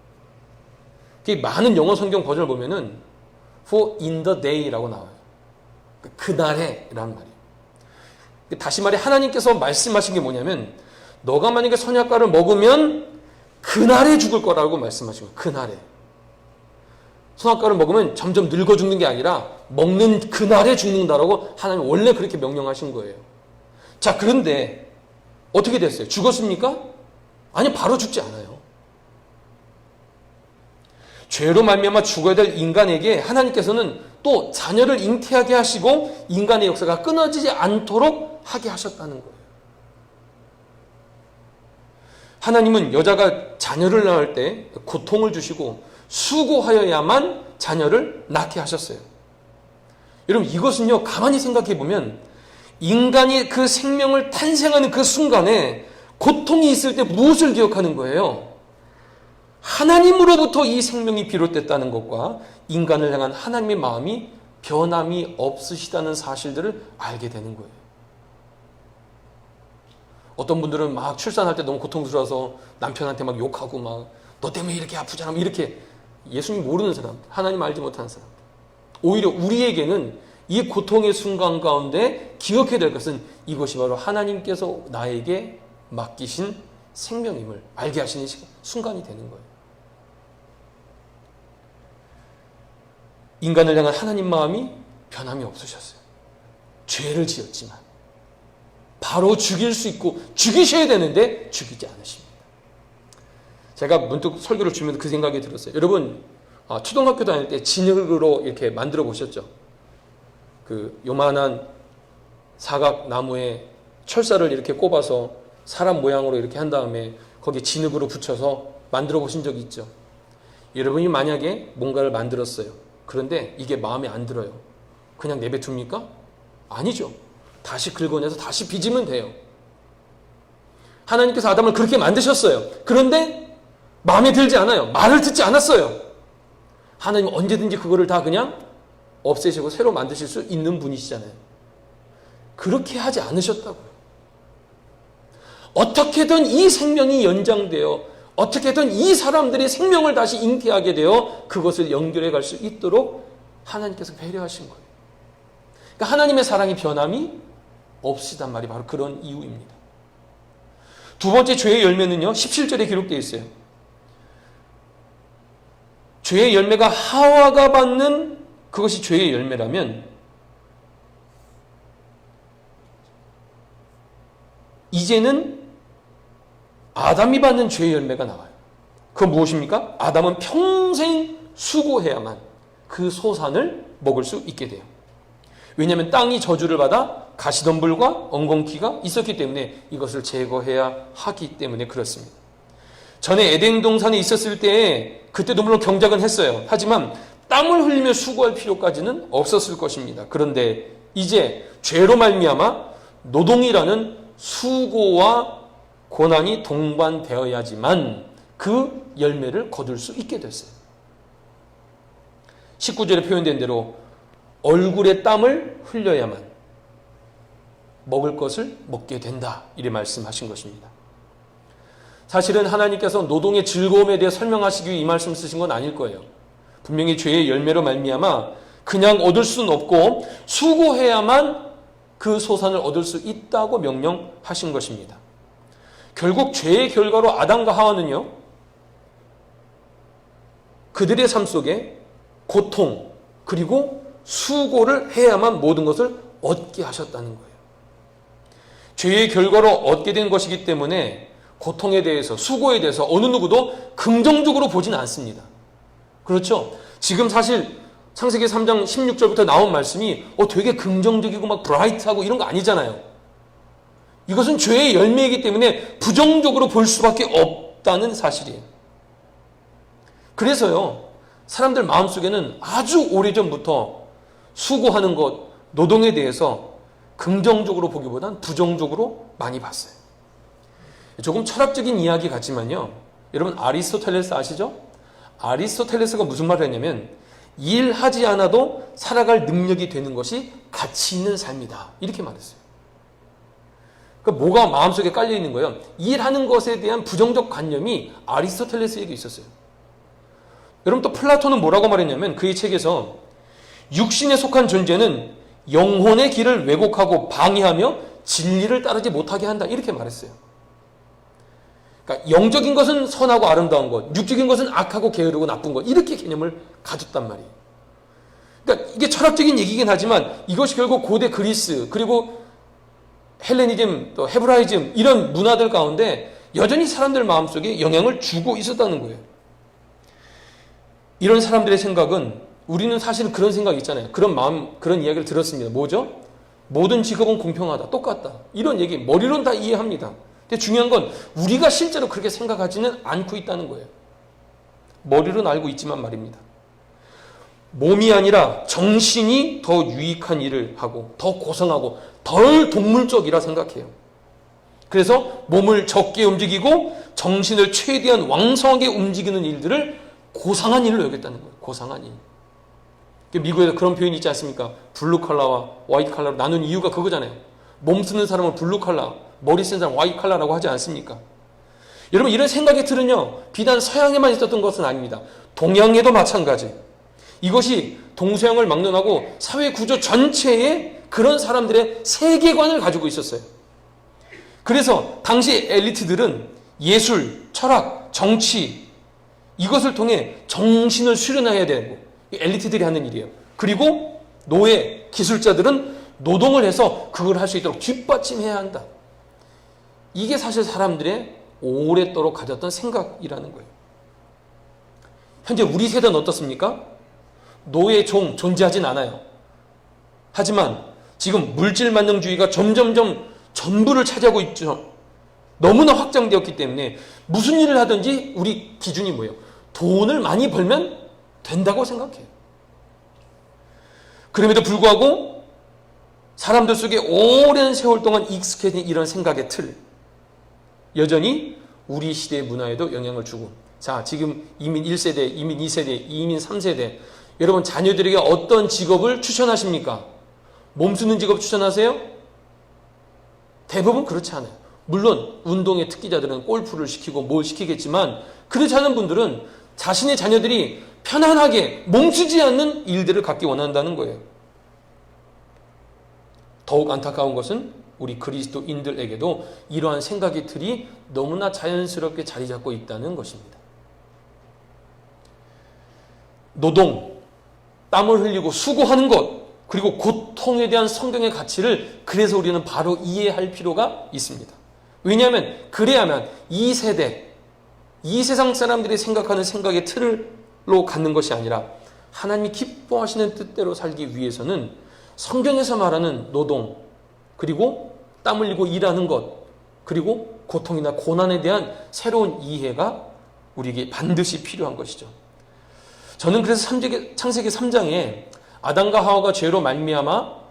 많은 영어 성경 버전을 보면은 for in the day라고 나와요. 그날에 라는 말이에요. 다시 말해 하나님께서 말씀하신 게 뭐냐면 너가 만약에 선악과를 먹으면 그날에 죽을 거라고 말씀하신 거예요. 그날에. 선악과를 먹으면 점점 늙어 죽는 게 아니라 먹는 그날에 죽는다라고 하나님 원래 그렇게 명령하신 거예요. 자, 그런데 어떻게 됐어요? 죽었습니까? 아니, 바로 죽지 않아요. 죄로 말미암아 죽어야 될 인간에게 하나님께서는 또 자녀를 잉태하게 하시고 인간의 역사가 끊어지지 않도록 하게 하셨다는 거예요. 하나님은 여자가 자녀를 낳을 때 고통을 주시고 수고하여야만 자녀를 낳게 하셨어요. 여러분, 이것은요, 가만히 생각해 보면 인간이 그 생명을 탄생하는 그 순간에 고통이 있을 때 무엇을 기억하는 거예요? 하나님으로부터 이 생명이 비롯됐다는 것과 인간을 향한 하나님의 마음이 변함이 없으시다는 사실들을 알게 되는 거예요. 어떤 분들은 막 출산할 때 너무 고통스러워서 남편한테 막 욕하고 막 너 때문에 이렇게 아프잖아, 이렇게. 예수님 모르는 사람, 하나님 알지 못하는 사람. 오히려 우리에게는 이 고통의 순간 가운데 기억해야 될 것은 이것이 바로 하나님께서 나에게 맡기신 생명임을 알게 하시는 순간이 되는 거예요. 인간을 향한 하나님 마음이 변함이 없으셨어요. 죄를 지었지만 바로 죽일 수 있고 죽이셔야 되는데 죽이지 않으십니다. 제가 문득 설교를 주면서 그 생각이 들었어요. 여러분, 초등학교 다닐 때 진흙으로 이렇게 만들어 보셨죠? 그 요만한 사각 나무에 철사를 이렇게 꼽아서 사람 모양으로 이렇게 한 다음에 거기에 진흙으로 붙여서 만들어 보신 적이 있죠? 여러분이 만약에 뭔가를 만들었어요. 그런데 이게 마음에 안 들어요. 그냥 내뱉습니까? 아니죠. 다시 긁어내서 다시 빚으면 돼요. 하나님께서 아담을 그렇게 만드셨어요. 그런데 마음에 들지 않아요. 말을 듣지 않았어요. 하나님은 언제든지 그거를 다 그냥 없애시고 새로 만드실 수 있는 분이시잖아요. 그렇게 하지 않으셨다고요. 어떻게든 이 생명이 연장되어 어떻게든 이 사람들의 생명을 다시 잉태하게 되어 그것을 연결해 갈 수 있도록 하나님께서 배려하신 거예요. 그러니까 하나님의 사랑이 변함이 없으시단 말이 바로 그런 이유입니다. 두 번째 죄의 열매는요, 17절에 기록되어 있어요. 죄의 열매가 하와가 받는 그것이 죄의 열매라면 이제는 아담이 받는 죄의 열매가 나와요. 그건 무엇입니까? 아담은 평생 수고해야만 그 소산을 먹을 수 있게 돼요. 왜냐하면 땅이 저주를 받아 가시덤불과 엉겅퀴가 있었기 때문에 이것을 제거해야 하기 때문에 그렇습니다. 전에 에덴 동산에 있었을 때 그때도 물론 경작은 했어요. 하지만 땀을 흘리며 수고할 필요까지는 없었을 것입니다. 그런데 이제 죄로 말미암아 노동이라는 수고와 고난이 동반되어야지만 그 열매를 거둘 수 있게 됐어요. 19절에 표현된 대로 얼굴에 땀을 흘려야만 먹을 것을 먹게 된다, 이래 말씀하신 것입니다. 사실은 하나님께서 노동의 즐거움에 대해 설명하시기 위해 이 말씀 쓰신 건 아닐 거예요. 분명히 죄의 열매로 말미암아 그냥 얻을 수는 없고 수고해야만 그 소산을 얻을 수 있다고 명령하신 것입니다. 결국 죄의 결과로 아담과 하와는요, 그들의 삶 속에 고통 그리고 수고를 해야만 모든 것을 얻게 하셨다는 거예요. 죄의 결과로 얻게 된 것이기 때문에 고통에 대해서, 수고에 대해서 어느 누구도 긍정적으로 보지는 않습니다. 그렇죠? 지금 사실 창세기 3장 16절부터 나온 말씀이 되게 긍정적이고 막 브라이트하고 이런 거 아니잖아요. 이것은 죄의 열매이기 때문에 부정적으로 볼 수밖에 없다는 사실이에요. 그래서요, 사람들 마음속에는 아주 오래전부터 수고하는 것, 노동에 대해서 긍정적으로 보기보단 부정적으로 많이 봤어요. 조금 철학적인 이야기 같지만요, 여러분 아리스토텔레스 아시죠? 아리스토텔레스가 무슨 말을 했냐면 일하지 않아도 살아갈 능력이 되는 것이 가치 있는 삶이다, 이렇게 말했어요. 그러니까 뭐가 마음속에 깔려 있는 거예요? 일하는 것에 대한 부정적 관념이 아리스토텔레스에게 있었어요. 여러분 또 플라톤은 뭐라고 말했냐면 그의 책에서 육신에 속한 존재는 영혼의 길을 왜곡하고 방해하며 진리를 따르지 못하게 한다, 이렇게 말했어요. 그러니까 영적인 것은 선하고 아름다운 것, 육적인 것은 악하고 게으르고 나쁜 것, 이렇게 개념을 가졌단 말이에요. 그러니까 이게 철학적인 얘기긴 하지만 이것이 결국 고대 그리스 그리고 헬레니즘 또 헤브라이즘 이런 문화들 가운데 여전히 사람들 마음속에 영향을 주고 있었다는 거예요. 이런 사람들의 생각은 우리는 사실은 그런 생각이 있잖아요. 그런 마음, 그런 이야기를 들었습니다. 뭐죠? 모든 직업은 공평하다, 똑같다. 이런 얘기 머리로는 다 이해합니다. 근데 중요한 건 우리가 실제로 그렇게 생각하지는 않고 있다는 거예요. 머리로는 알고 있지만 말입니다. 몸이 아니라 정신이 더 유익한 일을 하고 더 고상하고 덜 동물적이라 생각해요. 그래서 몸을 적게 움직이고 정신을 최대한 왕성하게 움직이는 일들을 고상한 일로 여겼다는 거예요. 고상한 일. 미국에서 그런 표현이 있지 않습니까? 블루 칼라와 화이트 칼라로 나눈 이유가 그거잖아요. 몸 쓰는 사람은 블루 칼라, 머리 쓰는 사람은 화이트 칼라라고 하지 않습니까? 여러분 이런 생각의 틀은요. 비단 서양에만 있었던 것은 아닙니다. 동양에도 마찬가지. 이것이 동서양을 막론하고 사회 구조 전체에 그런 사람들의 세계관을 가지고 있었어요. 그래서 당시 엘리트들은 예술, 철학, 정치 이것을 통해 정신을 수련해야 되고 엘리트들이 하는 일이에요. 그리고 노예, 기술자들은 노동을 해서 그걸 할 수 있도록 뒷받침해야 한다. 이게 사실 사람들의 오랫도록 가졌던 생각이라는 거예요. 현재 우리 세대는 어떻습니까? 노예, 종 존재하진 않아요. 하지만 지금 물질만능주의가 점점점 전부를 차지하고 있죠. 너무나 확장되었기 때문에 무슨 일을 하든지 우리 기준이 뭐예요? 돈을 많이 벌면 된다고 생각해요. 그럼에도 불구하고 사람들 속에 오랜 세월 동안 익숙해진 이런 생각의 틀 여전히 우리 시대의 문화에도 영향을 주고 자 지금 이민 1세대, 이민 2세대, 이민 3세대 여러분 자녀들에게 어떤 직업을 추천하십니까? 몸 쓰는 직업 추천하세요? 대부분 그렇지 않아요. 물론 운동의 특기자들은 골프를 시키고 뭘 시키겠지만 그렇지 않은 분들은 자신의 자녀들이 편안하게 몸쓰지 않는 일들을 갖기 원한다는 거예요. 더욱 안타까운 것은 우리 그리스도인들에게도 이러한 생각의 틀이 너무나 자연스럽게 자리 잡고 있다는 것입니다. 노동, 땀을 흘리고 수고하는 것 그리고 고통에 대한 성경의 가치를 그래서 우리는 바로 이해할 필요가 있습니다. 왜냐하면 그래야만 이 세대, 이 세상 사람들이 생각하는 생각의 틀로 갖는 것이 아니라 하나님이 기뻐하시는 뜻대로 살기 위해서는 성경에서 말하는 노동 그리고 땀 흘리고 일하는 것 그리고 고통이나 고난에 대한 새로운 이해가 우리에게 반드시 필요한 것이죠. 저는 그래서 창세기 3장에 아담과 하와가 죄로 말미암아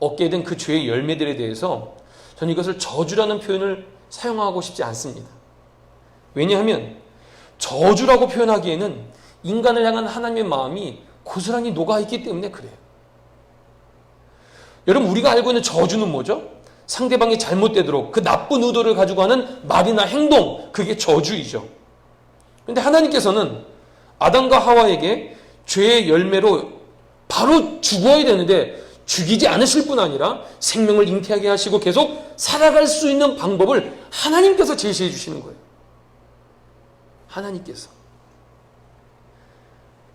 얻게 된 그 죄의 열매들에 대해서 저는 이것을 저주라는 표현을 사용하고 싶지 않습니다. 왜냐하면 저주라고 표현하기에는 인간을 향한 하나님의 마음이 고스란히 녹아있기 때문에 그래요. 여러분 우리가 알고 있는 저주는 뭐죠? 상대방이 잘못되도록 그 나쁜 의도를 가지고 하는 말이나 행동 그게 저주이죠. 그런데 하나님께서는 아담과 하와에게 죄의 열매로 바로 죽어야 되는데 죽이지 않으실 뿐 아니라 생명을 잉태하게 하시고 계속 살아갈 수 있는 방법을 하나님께서 제시해 주시는 거예요. 하나님께서.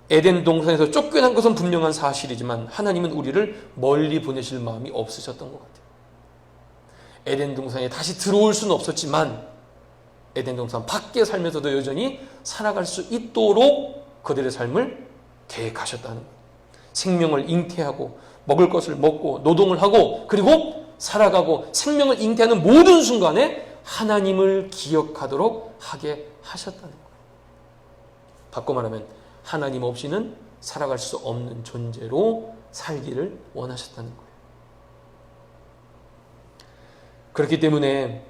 에덴 동산에서 쫓겨난 것은 분명한 사실이지만 하나님은 우리를 멀리 보내실 마음이 없으셨던 것 같아요. 에덴 동산에 다시 들어올 수는 없었지만 에덴 동산 밖에 살면서도 여전히 살아갈 수 있도록 그들의 삶을 계획하셨다는 거예요. 생명을 잉태하고 먹을 것을 먹고 노동을 하고 그리고 살아가고 생명을 잉태하는 모든 순간에 하나님을 기억하도록 하게 하셨다는 거예요. 바꿔 말하면 하나님 없이는 살아갈 수 없는 존재로 살기를 원하셨다는 거예요. 그렇기 때문에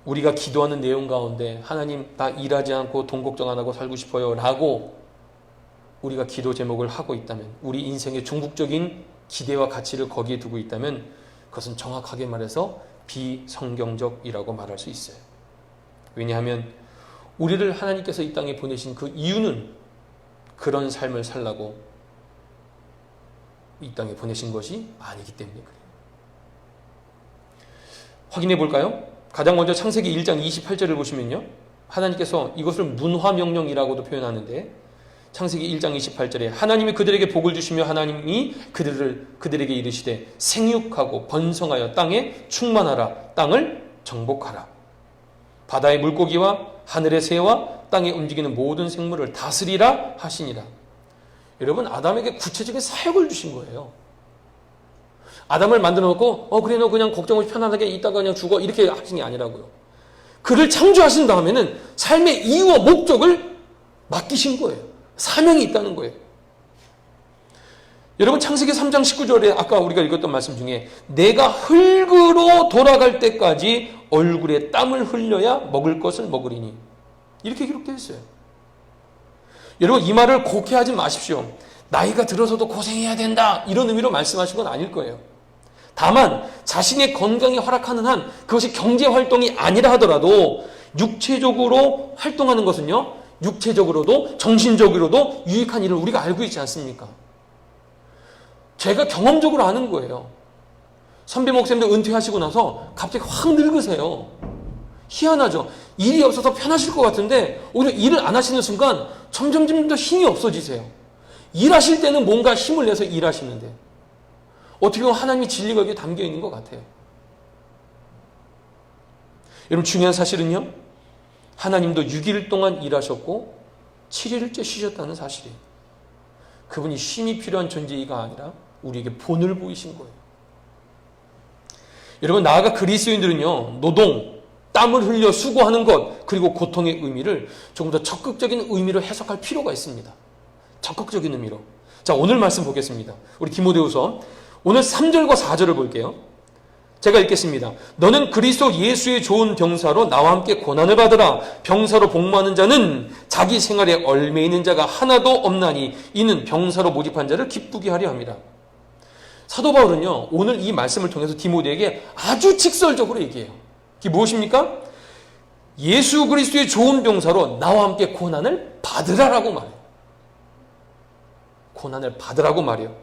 우리가 기도하는 내용 가운데 하나님 나 일하지 않고 돈 걱정 안 하고 살고 싶어요 라고 우리가 기도 제목을 하고 있다면 우리 인생의 궁극적인 기대와 가치를 거기에 두고 있다면 그것은 정확하게 말해서 비성경적이라고 말할 수 있어요. 왜냐하면 우리를 하나님께서 이 땅에 보내신 그 이유는 그런 삶을 살라고 이 땅에 보내신 것이 아니기 때문에 그래요. 확인해 볼까요? 가장 먼저 창세기 1장 28절을 보시면요. 하나님께서 이것을 문화명령이라고도 표현하는데 창세기 1장 28절에 하나님이 그들에게 복을 주시며 하나님이 그들에게 이르시되 생육하고 번성하여 땅에 충만하라. 땅을 정복하라. 바다의 물고기와 하늘의 새와 땅에 움직이는 모든 생물을 다스리라 하시니라. 여러분, 아담에게 구체적인 사역을 주신 거예요. 아담을 만들어 놓고 그래 너 그냥 걱정 없이 편안하게 있다가 그냥 죽어 이렇게 하신 게 아니라고요. 그를 창조하신 다음에는 삶의 이유와 목적을 맡기신 거예요. 사명이 있다는 거예요. 여러분, 창세기 3장 19절에 아까 우리가 읽었던 말씀 중에 내가 흙으로 돌아갈 때까지 얼굴에 땀을 흘려야 먹을 것을 먹으리니 이렇게 기록되어 있어요. 여러분, 이 말을 곡해하지 마십시오. 나이가 들어서도 고생해야 된다 이런 의미로 말씀하신 건 아닐 거예요. 다만 자신의 건강이 허락하는 한 그것이 경제활동이 아니라 하더라도 육체적으로 활동하는 것은요, 육체적으로도 정신적으로도 유익한 일을 우리가 알고 있지 않습니까? 제가 경험적으로 아는 거예요. 선배 목사님도 은퇴하시고 나서 갑자기 확 늙으세요. 희한하죠. 일이 없어서 편하실 것 같은데 오히려 일을 안 하시는 순간 점점 더 힘이 없어지세요. 일하실 때는 뭔가 힘을 내서 일하시는데 어떻게 보면 하나님의 진리가 여기에 담겨 있는 것 같아요. 여러분, 중요한 사실은요, 하나님도 6일 동안 일하셨고 7일째 쉬셨다는 사실이에요. 그분이 쉼이 필요한 존재가 아니라 우리에게 본을 보이신 거예요. 여러분, 나아가 그리스도인들은요, 노동, 땀을 흘려 수고하는 것, 그리고 고통의 의미를 조금 더 적극적인 의미로 해석할 필요가 있습니다. 적극적인 의미로. 자, 오늘 말씀 보겠습니다. 우리 디모데후서 오늘 3절과 4절을 볼게요. 제가 읽겠습니다. 너는 그리스도 예수의 좋은 병사로 나와 함께 고난을 받으라. 병사로 복무하는 자는 자기 생활에 얽매 있는 자가 하나도 없나니 이는 병사로 모집한 자를 기쁘게 하려 합니다. 사도 바울은요, 오늘 이 말씀을 통해서 디모데에게 아주 직설적으로 얘기해요. 그게 무엇입니까? 예수 그리스도의 좋은 병사로 나와 함께 고난을 받으라라고 말해요. 고난을 받으라고 말해요.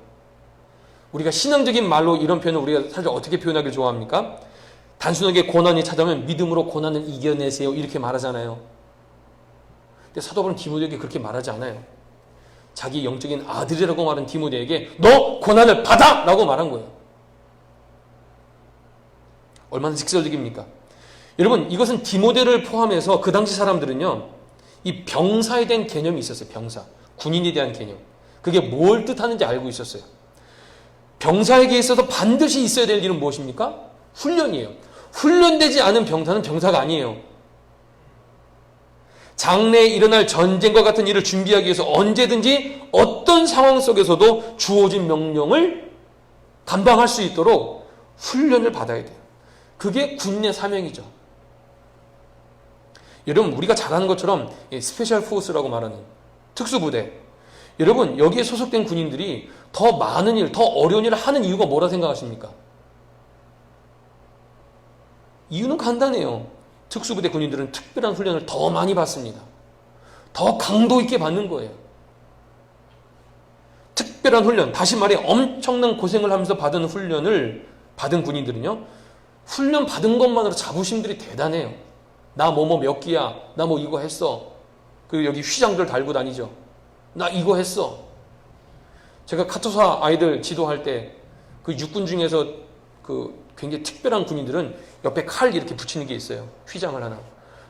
우리가 신앙적인 말로 이런 표현을 우리가 사실 어떻게 표현하길 좋아합니까? 단순하게 고난이 찾아오면 믿음으로 고난을 이겨내세요 이렇게 말하잖아요. 근데 사도 바울은 디모데에게 그렇게 말하지 않아요. 자기 영적인 아들이라고 말한 디모데에게 너 고난을 받아! 라고 말한 거예요. 얼마나 직설적입니까? 여러분, 이것은 디모데를 포함해서 그 당시 사람들은요, 이 병사에 대한 개념이 있었어요. 병사, 군인에 대한 개념. 그게 뭘 뜻하는지 알고 있었어요. 병사에게 있어서 반드시 있어야 될 일은 무엇입니까? 훈련이에요. 훈련되지 않은 병사는 병사가 아니에요. 장래에 일어날 전쟁과 같은 일을 준비하기 위해서 언제든지 어떤 상황 속에서도 주어진 명령을 감당할 수 있도록 훈련을 받아야 돼요. 그게 군인의 사명이죠. 여러분, 우리가 잘 아는 것처럼 스페셜 포스라고 말하는 특수부대, 여러분, 여기에 소속된 군인들이 더 많은 일, 더 어려운 일을 하는 이유가 뭐라 생각하십니까? 이유는 간단해요. 특수부대 군인들은 특별한 훈련을 더 많이 받습니다. 더 강도 있게 받는 거예요. 특별한 훈련, 다시 말해 엄청난 고생을 하면서 받은 훈련을 받은 군인들은요, 훈련 받은 것만으로 자부심들이 대단해요. 나 뭐 몇 기야, 나 뭐 이거 했어. 그리고 여기 휘장들 달고 다니죠. 나 이거 했어. 제가 카투사 아이들 지도할 때 그 육군 중에서 그 굉장히 특별한 군인들은 옆에 칼 이렇게 붙이는 게 있어요. 휘장을 하나.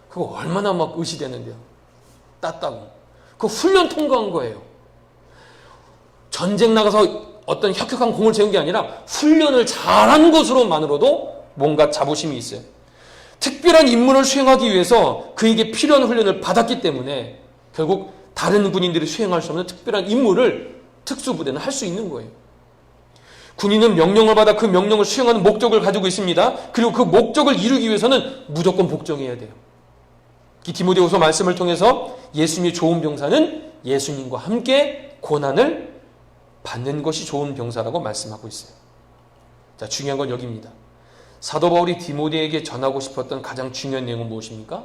그거 얼마나 막 의시되는데요. 땄다고. 그 훈련 통과한 거예요. 전쟁 나가서 어떤 혁혁한 공을 세운 게 아니라 훈련을 잘한 것으로만으로도 뭔가 자부심이 있어요. 특별한 임무를 수행하기 위해서 그에게 필요한 훈련을 받았기 때문에 결국 다른 군인들이 수행할 수 없는 특별한 임무를 특수부대는 할 수 있는 거예요. 군인은 명령을 받아 그 명령을 수행하는 목적을 가지고 있습니다. 그리고 그 목적을 이루기 위해서는 무조건 복종해야 돼요. 이 디모데후서 말씀을 통해서 예수님이 좋은 병사는 예수님과 함께 고난을 받는 것이 좋은 병사라고 말씀하고 있어요. 자, 중요한 건 여기입니다. 사도 바울이 디모데에게 전하고 싶었던 가장 중요한 내용은 무엇입니까?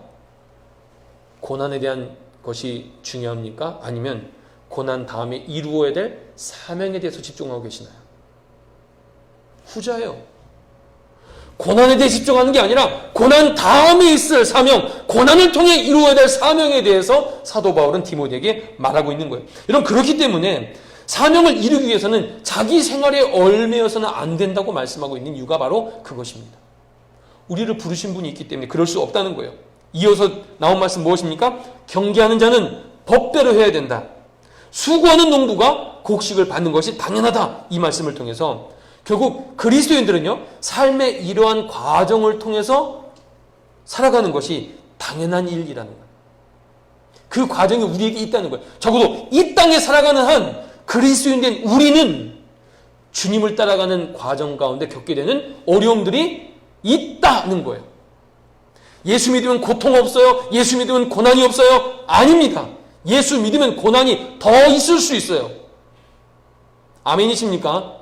고난에 대한 것이 중요합니까? 아니면 고난 다음에 이루어야 될 사명에 대해서 집중하고 계시나요? 후자예요. 고난에 대해 집중하는 게 아니라 고난 다음에 있을 사명, 고난을 통해 이루어야 될 사명에 대해서 사도 바울은 디모데에게 말하고 있는 거예요. 여러분, 그렇기 때문에 사명을 이루기 위해서는 자기 생활에 얽매여서는 안 된다고 말씀하고 있는 이유가 바로 그것입니다. 우리를 부르신 분이 있기 때문에 그럴 수 없다는 거예요. 이어서 나온 말씀 무엇입니까? 경계하는 자는 법대로 해야 된다. 수고하는 농부가 곡식을 받는 것이 당연하다. 이 말씀을 통해서 결국 그리스도인들은요, 삶의 이러한 과정을 통해서 살아가는 것이 당연한 일이라는 거예요. 그 과정이 우리에게 있다는 거예요. 적어도 이 땅에 살아가는 한 그리스도인 된 우리는 주님을 따라가는 과정 가운데 겪게 되는 어려움들이 있다는 거예요. 예수 믿으면 고통 없어요? 예수 믿으면 고난이 없어요? 아닙니다. 예수 믿으면 고난이 더 있을 수 있어요. 아멘이십니까?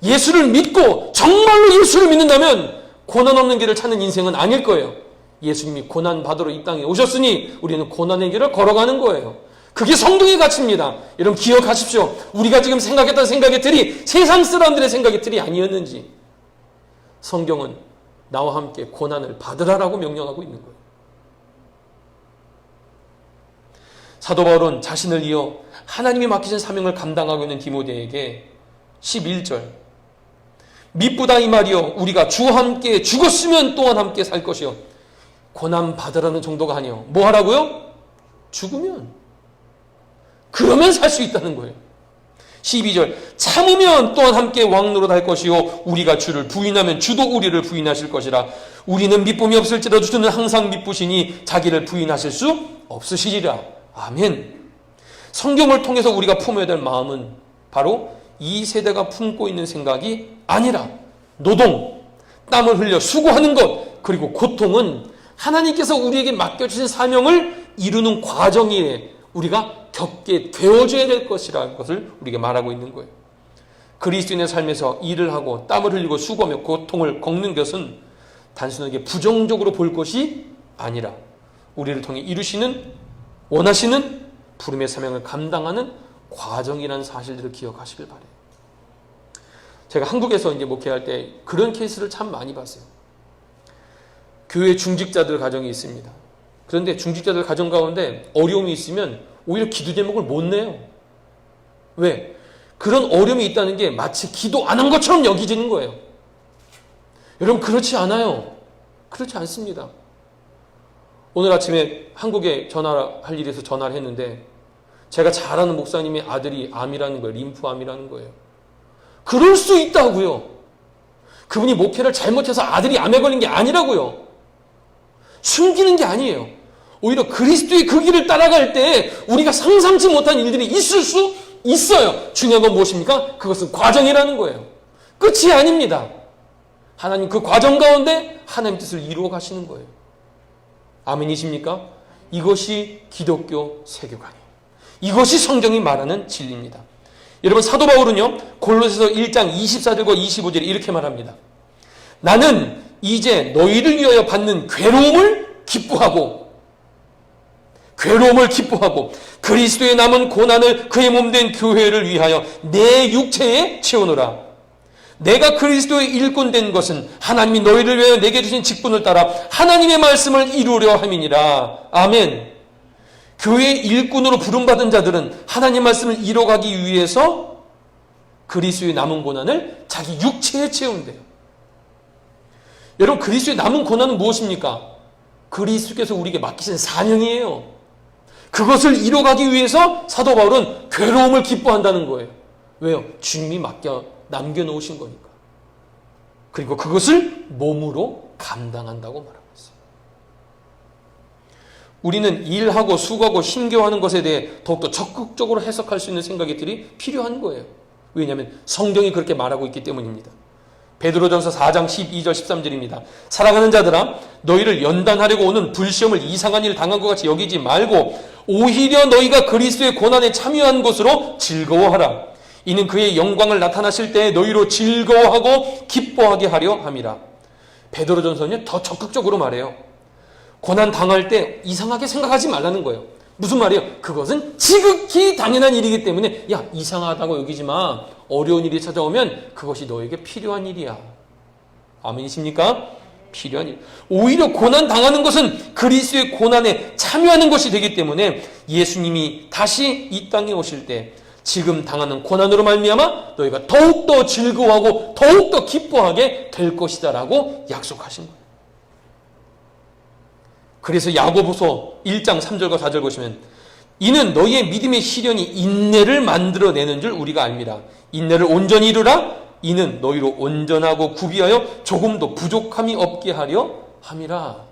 예수를 믿고 정말로 예수를 믿는다면 고난 없는 길을 찾는 인생은 아닐 거예요. 예수님이 고난 받으러 이 땅에 오셨으니 우리는 고난의 길을 걸어가는 거예요. 그게 성도의 가치입니다. 여러분 기억하십시오. 우리가 지금 생각했던 생각의 틀이 세상 사람들의 생각의 틀이 아니었는지 성경은 나와 함께 고난을 받으라라고 명령하고 있는 거예요. 사도 바울은 자신을 이어 하나님이 맡기신 사명을 감당하고 있는 디모데에게 11절 미쁘다 이 말이요 우리가 주와 함께 죽었으면 또한 함께 살 것이요 고난 받으라는 정도가 아니요 뭐 하라고요? 죽으면 그러면 살 수 있다는 거예요. 12절 참으면 또한 함께 왕노릇 할 것이요 우리가 주를 부인하면 주도 우리를 부인하실 것이라 우리는 미쁨이 없을지라도 주는 항상 미쁘시니 자기를 부인하실 수 없으시리라. 아멘. 성경을 통해서 우리가 품어야 될 마음은 바로 이 세대가 품고 있는 생각이 아니라 노동, 땀을 흘려 수고하는 것 그리고 고통은 하나님께서 우리에게 맡겨주신 사명을 이루는 과정에 우리가 겪게 되어줘야 될 것이라는 것을 우리에게 말하고 있는 거예요. 그리스도인의 삶에서 일을 하고 땀을 흘리고 수고하며 고통을 겪는 것은 단순하게 부정적으로 볼 것이 아니라 우리를 통해 이루시는 원하시는 부름의 사명을 감당하는 과정이라는 사실들을 기억하시길 바래요. 제가 한국에서 이제 목회할 때 그런 케이스를 참 많이 봤어요. 교회 중직자들 가정이 있습니다. 그런데 중직자들 가정 가운데 어려움이 있으면 오히려 기도 제목을 못 내요. 왜? 그런 어려움이 있다는 게 마치 기도 안 한 것처럼 여기지는 거예요. 여러분 그렇지 않아요. 그렇지 않습니다. 오늘 아침에 한국에 전화할 일이 있어서 전화를 했는데 제가 잘 아는 목사님의 아들이 암이라는 거예요. 림프암이라는 거예요. 그럴 수 있다고요. 그분이 목회를 잘못해서 아들이 암에 걸린 게 아니라고요. 숨기는 게 아니에요. 오히려 그리스도의 그 길을 따라갈 때 우리가 상상치 못한 일들이 있을 수 있어요. 중요한 건 무엇입니까? 그것은 과정이라는 거예요. 끝이 아닙니다. 하나님 그 과정 가운데 하나님 뜻을 이루어 가시는 거예요. 아멘이십니까? 이것이 기독교 세계관이에요. 이것이 성경이 말하는 진리입니다. 여러분 사도 바울은요 골로새서 1장 24절과 25절에 이렇게 말합니다. 나는 이제 너희를 위하여 받는 괴로움을 기뻐하고 그리스도의 남은 고난을 그의 몸된 교회를 위하여 내 육체에 채우노라. 내가 그리스도의 일꾼 된 것은 하나님이 너희를 위하여 내게 주신 직분을 따라 하나님의 말씀을 이루려 함이니라. 아멘. 교회의 일꾼으로 부름받은 자들은 하나님 말씀을 이뤄가기 위해서 그리스도의 남은 고난을 자기 육체에 채운대요. 여러분 그리스도의 남은 고난은 무엇입니까? 그리스도께서 우리에게 맡기신 사명이에요. 그것을 이뤄가기 위해서 사도 바울은 괴로움을 기뻐한다는 거예요. 왜요? 주님이 남겨놓으신 거니까. 그리고 그것을 몸으로 감당한다고 말하고 있어요. 우리는 일하고 수고하고 힘겨워하는 것에 대해 더욱더 적극적으로 해석할 수 있는 생각들이 필요한 거예요. 왜냐하면 성경이 그렇게 말하고 있기 때문입니다. 베드로전서 4장 12절 13절입니다. 사랑하는 자들아 너희를 연단하려고 오는 불시험을 이상한 일 당한 것 같이 여기지 말고 오히려 너희가 그리스도의 고난에 참여한 것으로 즐거워하라. 이는 그의 영광을 나타나실 때 너희로 즐거워하고 기뻐하게 하려 함이라. 베드로전서는 더 적극적으로 말해요. 고난 당할 때 이상하게 생각하지 말라는 거예요. 무슨 말이에요? 그것은 지극히 당연한 일이기 때문에 야 이상하다고 여기지 마. 어려운 일이 찾아오면 그것이 너에게 필요한 일이야. 아멘이십니까? 필요한 일. 오히려 고난 당하는 것은 그리스도의 고난에 참여하는 것이 되기 때문에 예수님이 다시 이 땅에 오실 때 지금 당하는 고난으로 말미암아 너희가 더욱더 즐거워하고 더욱더 기뻐하게 될 것이다라고 약속하신 거예요. 그래서 야고보서 1장 3절과 4절 보시면 이는 너희의 믿음의 시련이 인내를 만들어내는 줄 우리가 압니다. 인내를 온전히 이루라. 이는 너희로 온전하고 구비하여 조금도 부족함이 없게 하려 함이라.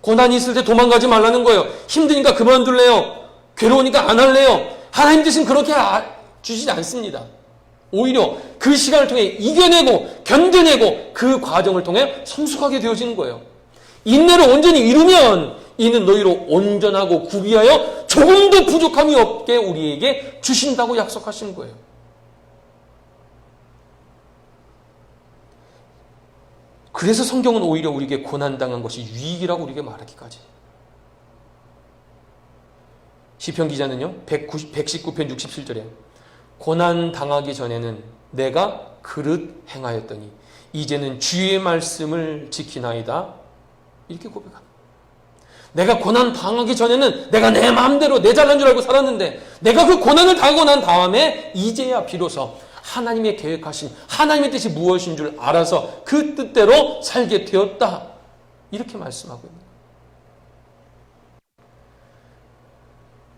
고난이 있을 때 도망가지 말라는 거예요. 힘드니까 그만둘래요. 괴로우니까 안 할래요. 하나님 대신 그렇게 주시지 않습니다. 오히려 그 시간을 통해 이겨내고 견뎌내고 그 과정을 통해 성숙하게 되어지는 거예요. 인내를 온전히 이루면 이는 너희로 온전하고 구비하여 조금도 부족함이 없게 우리에게 주신다고 약속하신 거예요. 그래서 성경은 오히려 우리에게 고난당한 것이 유익이라고 우리에게 말하기까지. 시편 기자는요 119편 67절에 고난당하기 전에는 내가 그릇 행하였더니 이제는 주의 말씀을 지키나이다 이렇게 고백합니다. 내가 고난 당하기 전에는 내가 내 마음대로 내 잘난 줄 알고 살았는데 내가 그 고난을 당하고 난 다음에 이제야 비로소 하나님의 계획하신 하나님의 뜻이 무엇인 줄 알아서 그 뜻대로 살게 되었다. 이렇게 말씀하고 있는 거예요.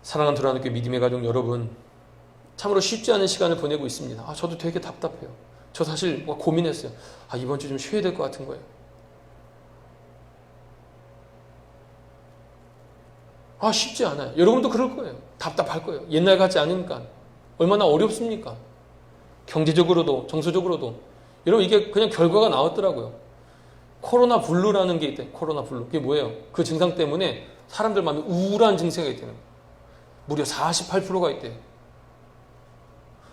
사랑하는 도라노교회 믿음의 가족 여러분, 참으로 쉽지 않은 시간을 보내고 있습니다. 저도 되게 답답해요. 저 사실 고민했어요. 이번 주 좀 쉬어야 될 것 같은 거예요. 쉽지 않아요. 여러분도 그럴 거예요. 답답할 거예요. 옛날 같지 않으니까. 얼마나 어렵습니까? 경제적으로도 정서적으로도. 여러분 이게 그냥 결과가 나왔더라고요. 코로나 블루라는 게 있대요. 코로나 블루. 그게 뭐예요? 그 증상 때문에 사람들 마음에 우울한 증세가 있대요. 무려 48%가 있대요.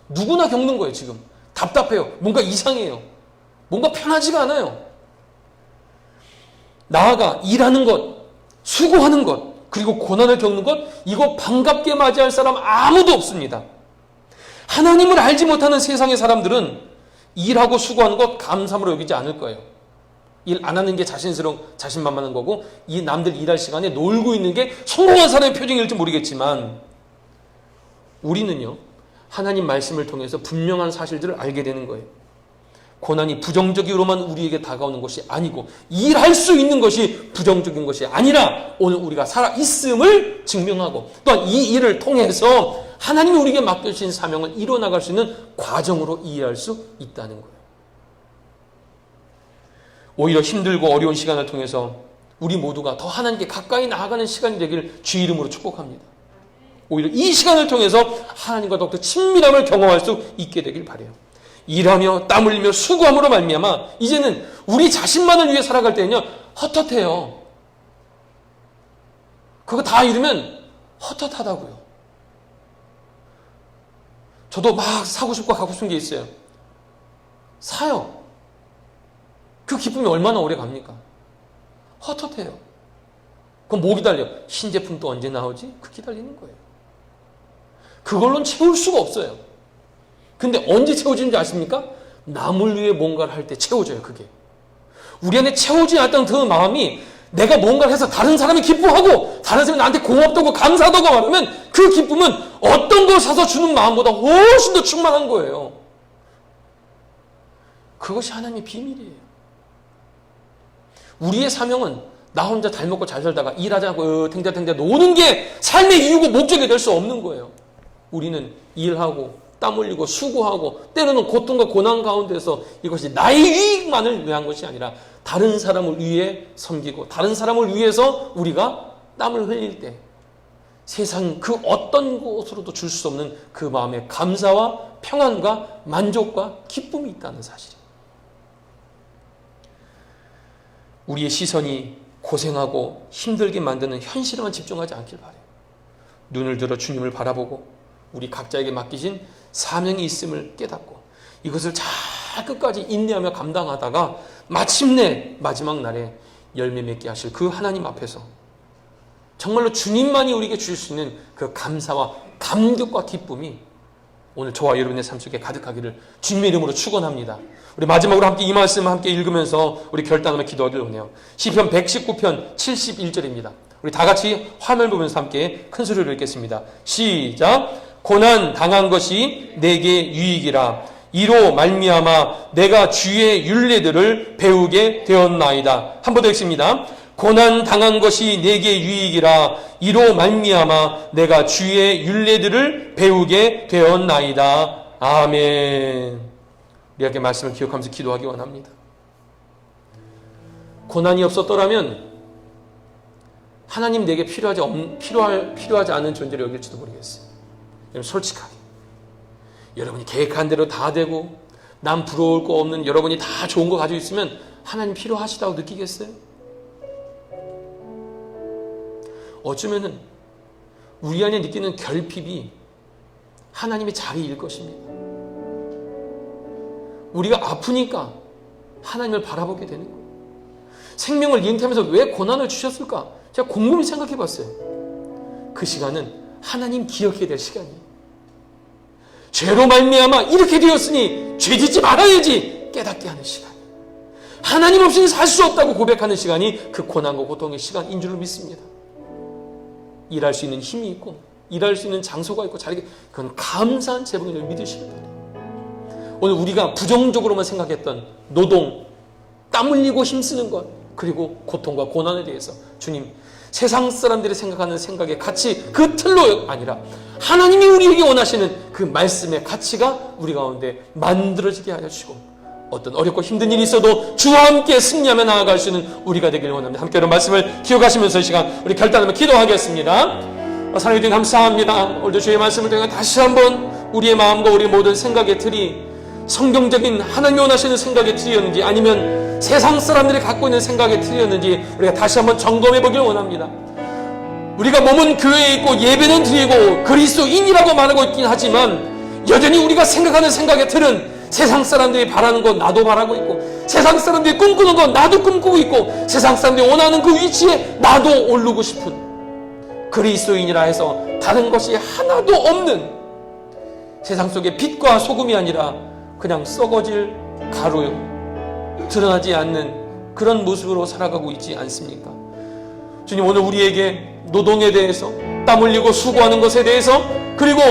누구나 겪는 거예요 지금. 답답해요. 뭔가 이상해요. 뭔가 편하지가 않아요. 나아가 일하는 것, 수고하는 것, 그리고 고난을 겪는 것, 이거 반갑게 맞이할 사람 아무도 없습니다. 하나님을 알지 못하는 세상의 사람들은 일하고 수고하는 것 감사함으로 여기지 않을 거예요. 일 안 하는 게 자신만만한 거고, 이 남들 일할 시간에 놀고 있는 게 성공한 사람의 표정일지 모르겠지만, 우리는요 하나님 말씀을 통해서 분명한 사실들을 알게 되는 거예요. 고난이 부정적으로만 우리에게 다가오는 것이 아니고 일할 수 있는 것이 부정적인 것이 아니라 오늘 우리가 살아있음을 증명하고 또한 이 일을 통해서 하나님이 우리에게 맡겨주신 사명을 이뤄나갈 수 있는 과정으로 이해할 수 있다는 거예요. 오히려 힘들고 어려운 시간을 통해서 우리 모두가 더 하나님께 가까이 나아가는 시간이 되길 주 이름으로 축복합니다. 오히려 이 시간을 통해서 하나님과 더욱더 친밀함을 경험할 수 있게 되길 바라요. 일하며 땀 흘리며 수고함으로 말미암아 이제는 우리 자신만을 위해 살아갈 때는요 헛헛해요. 그거 다 이루면 헛헛하다고요. 저도 막 사고 싶고 갖고 싶은 게 있어요. 사요. 그 기쁨이 얼마나 오래 갑니까? 헛헛해요. 그럼 뭐 기다려? 신제품 또 언제 나오지? 그 기다리는 거예요. 그걸로는 채울 수가 없어요. 근데 언제 채워지는지 아십니까? 남을 위해 뭔가를 할 때 채워져요, 그게. 우리 안에 채워지지 않았던 그 마음이 내가 뭔가를 해서 다른 사람이 기뻐하고 다른 사람이 나한테 고맙다고 감사하다고 말하면 그 기쁨은 어떤 걸 사서 주는 마음보다 훨씬 더 충만한 거예요. 그것이 하나님의 비밀이에요. 우리의 사명은 나 혼자 잘 먹고 잘 살다가 일하지 않고 탱자탱자 노는 게 삶의 이유고 목적이 될 수 없는 거예요. 우리는 일하고 땀 흘리고 수고하고 때로는 고통과 고난 가운데서 이것이 나의 이익만을 위한 것이 아니라 다른 사람을 위해 섬기고 다른 사람을 위해서 우리가 땀을 흘릴 때 세상 그 어떤 곳으로도 줄 수 없는 그 마음의 감사와 평안과 만족과 기쁨이 있다는 사실이에요. 우리의 시선이 고생하고 힘들게 만드는 현실에만 집중하지 않길 바라요. 눈을 들어 주님을 바라보고 우리 각자에게 맡기신 사명이 있음을 깨닫고 이것을 잘 끝까지 인내하며 감당하다가 마침내 마지막 날에 열매 맺게 하실 그 하나님 앞에서 정말로 주님만이 우리에게 주실 수 있는 그 감사와 감격과 기쁨이 오늘 저와 여러분의 삶 속에 가득하기를 주님의 이름으로 축원합니다. 우리 마지막으로 함께 이 말씀을 함께 읽으면서 우리 결단하며 기도하기를 원해요. 시편 119편 71절입니다. 우리 다 같이 화면 보면서 함께 큰 소리로 읽겠습니다. 시작. 고난 당한 것이 내게 유익이라. 이로 말미암아 내가 주의 율례들을 배우게 되었나이다. 한 번 더 읽습니다. 고난 당한 것이 내게 유익이라. 이로 말미암아 내가 주의 율례들을 배우게 되었나이다. 아멘. 우리 함께 말씀을 기억하면서 기도하기 원합니다. 고난이 없었더라면 하나님 내게 필요하지 않은 존재로 여길지도 모르겠어요. 여러분 솔직하게 여러분이 계획한 대로 다 되고 남 부러울 거 없는 여러분이 다 좋은 거 가지고 있으면 하나님 필요하시다고 느끼겠어요? 어쩌면은 우리 안에 느끼는 결핍이 하나님의 자리일 것입니다. 우리가 아프니까 하나님을 바라보게 되는 거예요. 생명을 잉태하면서 왜 고난을 주셨을까? 제가 곰곰이 생각해 봤어요. 그 시간은 하나님 기억해야 될 시간이에요. 죄로 말미암아 이렇게 되었으니 죄짓지 말아야지 깨닫게 하는 시간. 하나님 없이는 살 수 없다고 고백하는 시간이 그 고난과 고통의 시간인 줄로 믿습니다. 일할 수 있는 힘이 있고 일할 수 있는 장소가 있고 자리가, 그건 감사한 제목을 믿으시길 바래요. 오늘 우리가 부정적으로만 생각했던 노동, 땀 흘리고 힘쓰는 것, 그리고 고통과 고난에 대해서 주님, 세상 사람들이 생각하는 생각의 가치, 그 틀로 아니라 하나님이 우리에게 원하시는 그 말씀의 가치가 우리 가운데 만들어지게 하여 주시고, 어떤 어렵고 힘든 일이 있어도 주와 함께 승리하며 나아갈 수 있는 우리가 되길 원합니다. 함께 이런 말씀을 기억하시면서 이 시간 우리 결단하며 기도하겠습니다. 사랑해 주님 감사합니다. 오늘도 주의 말씀을 통해 다시 한번 우리의 마음과 우리의 모든 생각의 틀이 성경적인 하나님이 원하시는 생각의 틀이었는지 아니면 세상 사람들이 갖고 있는 생각의 틀이었는지 우리가 다시 한번 점검해 보길 원합니다. 우리가 몸은 교회에 있고 예배는 드리고 그리스도인이라고 말하고 있긴 하지만 여전히 우리가 생각하는 생각의 틀은 세상 사람들이 바라는 건 나도 바라고 있고, 세상 사람들이 꿈꾸는 건 나도 꿈꾸고 있고, 세상 사람들이 원하는 그 위치에 나도 오르고 싶은, 그리스도인이라 해서 다른 것이 하나도 없는 세상 속의 빛과 소금이 아니라 그냥 썩어질 가루, 드러나지 않는 그런 모습으로 살아가고 있지 않습니까? 주님, 오늘 우리에게 노동에 대해서, 땀 흘리고 수고하는 것에 대해서, 그리고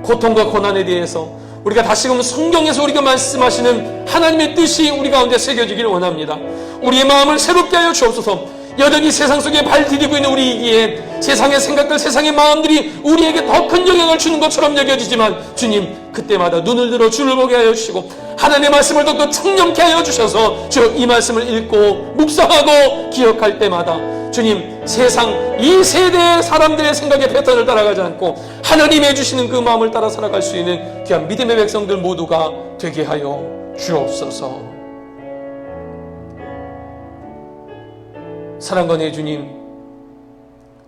고통과 고난에 대해서 우리가 다시금 성경에서 우리가 말씀하시는 하나님의 뜻이 우리 가운데 새겨지기를 원합니다. 우리의 마음을 새롭게 하여 주옵소서. 여전히 세상 속에 발 디디고 있는 우리이기에 세상의 생각들, 세상의 마음들이 우리에게 더 큰 영향을 주는 것처럼 여겨지지만 주님, 그때마다 눈을 들어 주를 보게 하여 주시고 하나님의 말씀을 더욱더 청렴케 하여 주셔서 주 이 말씀을 읽고 묵상하고 기억할 때마다 주님, 세상 이 세대의 사람들의 생각의 패턴을 따라가지 않고 하나님이 주시는 그 마음을 따라 살아갈 수 있는 귀한 믿음의 백성들 모두가 되게 하여 주옵소서. 사랑과의 주님,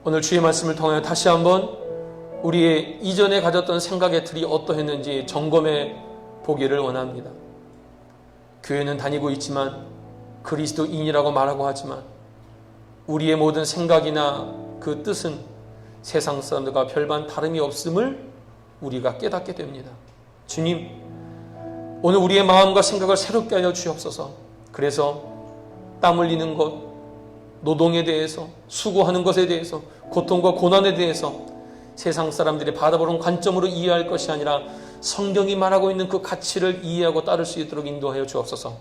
오늘 주의 말씀을 통하여 다시 한번 우리의 이전에 가졌던 생각의 틀이 어떠했는지 점검해 보기를 원합니다. 교회는 다니고 있지만 그리스도인이라고 말하고 하지만 우리의 모든 생각이나 그 뜻은 세상 사람들과 별반 다름이 없음을 우리가 깨닫게 됩니다. 주님, 오늘 우리의 마음과 생각을 새롭게 하여 주옵소서. 그래서 땀 흘리는 것, 노동에 대해서, 수고하는 것에 대해서, 고통과 고난에 대해서 세상 사람들이 바라보는 관점으로 이해할 것이 아니라 성경이 말하고 있는 그 가치를 이해하고 따를 수 있도록 인도하여 주옵소서.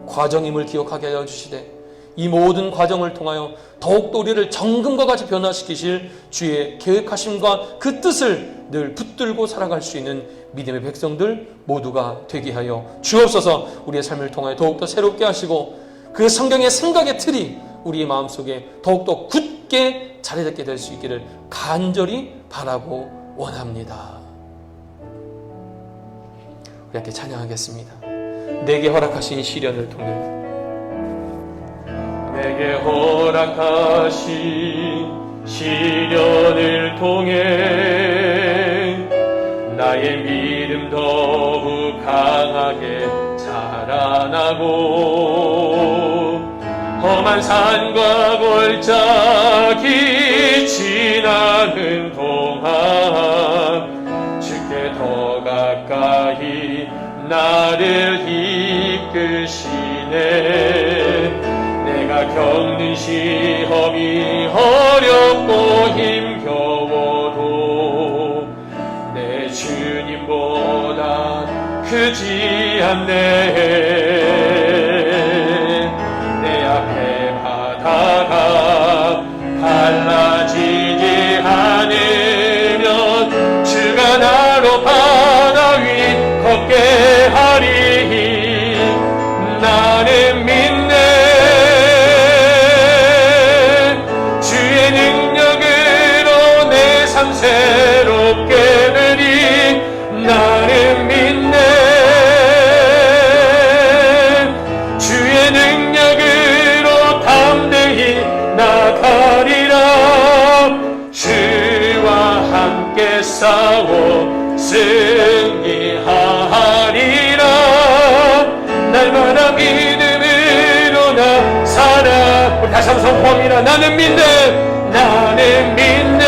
과정임을 기억하게 하여 주시되 이 모든 과정을 통하여 더욱더 우리를 정금과 같이 변화시키실 주의 계획하심과 그 뜻을 늘 붙들고 살아갈 수 있는 믿음의 백성들 모두가 되게 하여 주옵소서. 우리의 삶을 통하여 더욱더 새롭게 하시고 그 성경의 생각의 틀이 우리의 마음속에 더욱더 굳게 자리 잡게 될 수 있기를 간절히 바라고 원합니다. 우리 함께 찬양하겠습니다. 내게 허락하신 시련을 통해, 내게 허락하신 시련을 통해 나의 믿음 더욱 강하게 자라나고 험한 산과 골짜기 지나는 동안 주께 더 가까이 나를 이끄시네. 내가 겪는 시험이 어렵고 힘겨워도 내 주님보다 크지 않네. 내 앞에 바다가 갈라지지 않으면 주가 나로 바다 위 걷게 하리. 나는 믿네. 주의 능력으로 내 삶 새롭게 되리. 나는 믿네. 주의 능력으로 담대히 나가리라. 주와 함께 싸워 승리하리라. 날마다 믿음으로 나 살아. 우리 다시 한번 선포합니다. 나는 믿네. 나는 믿네.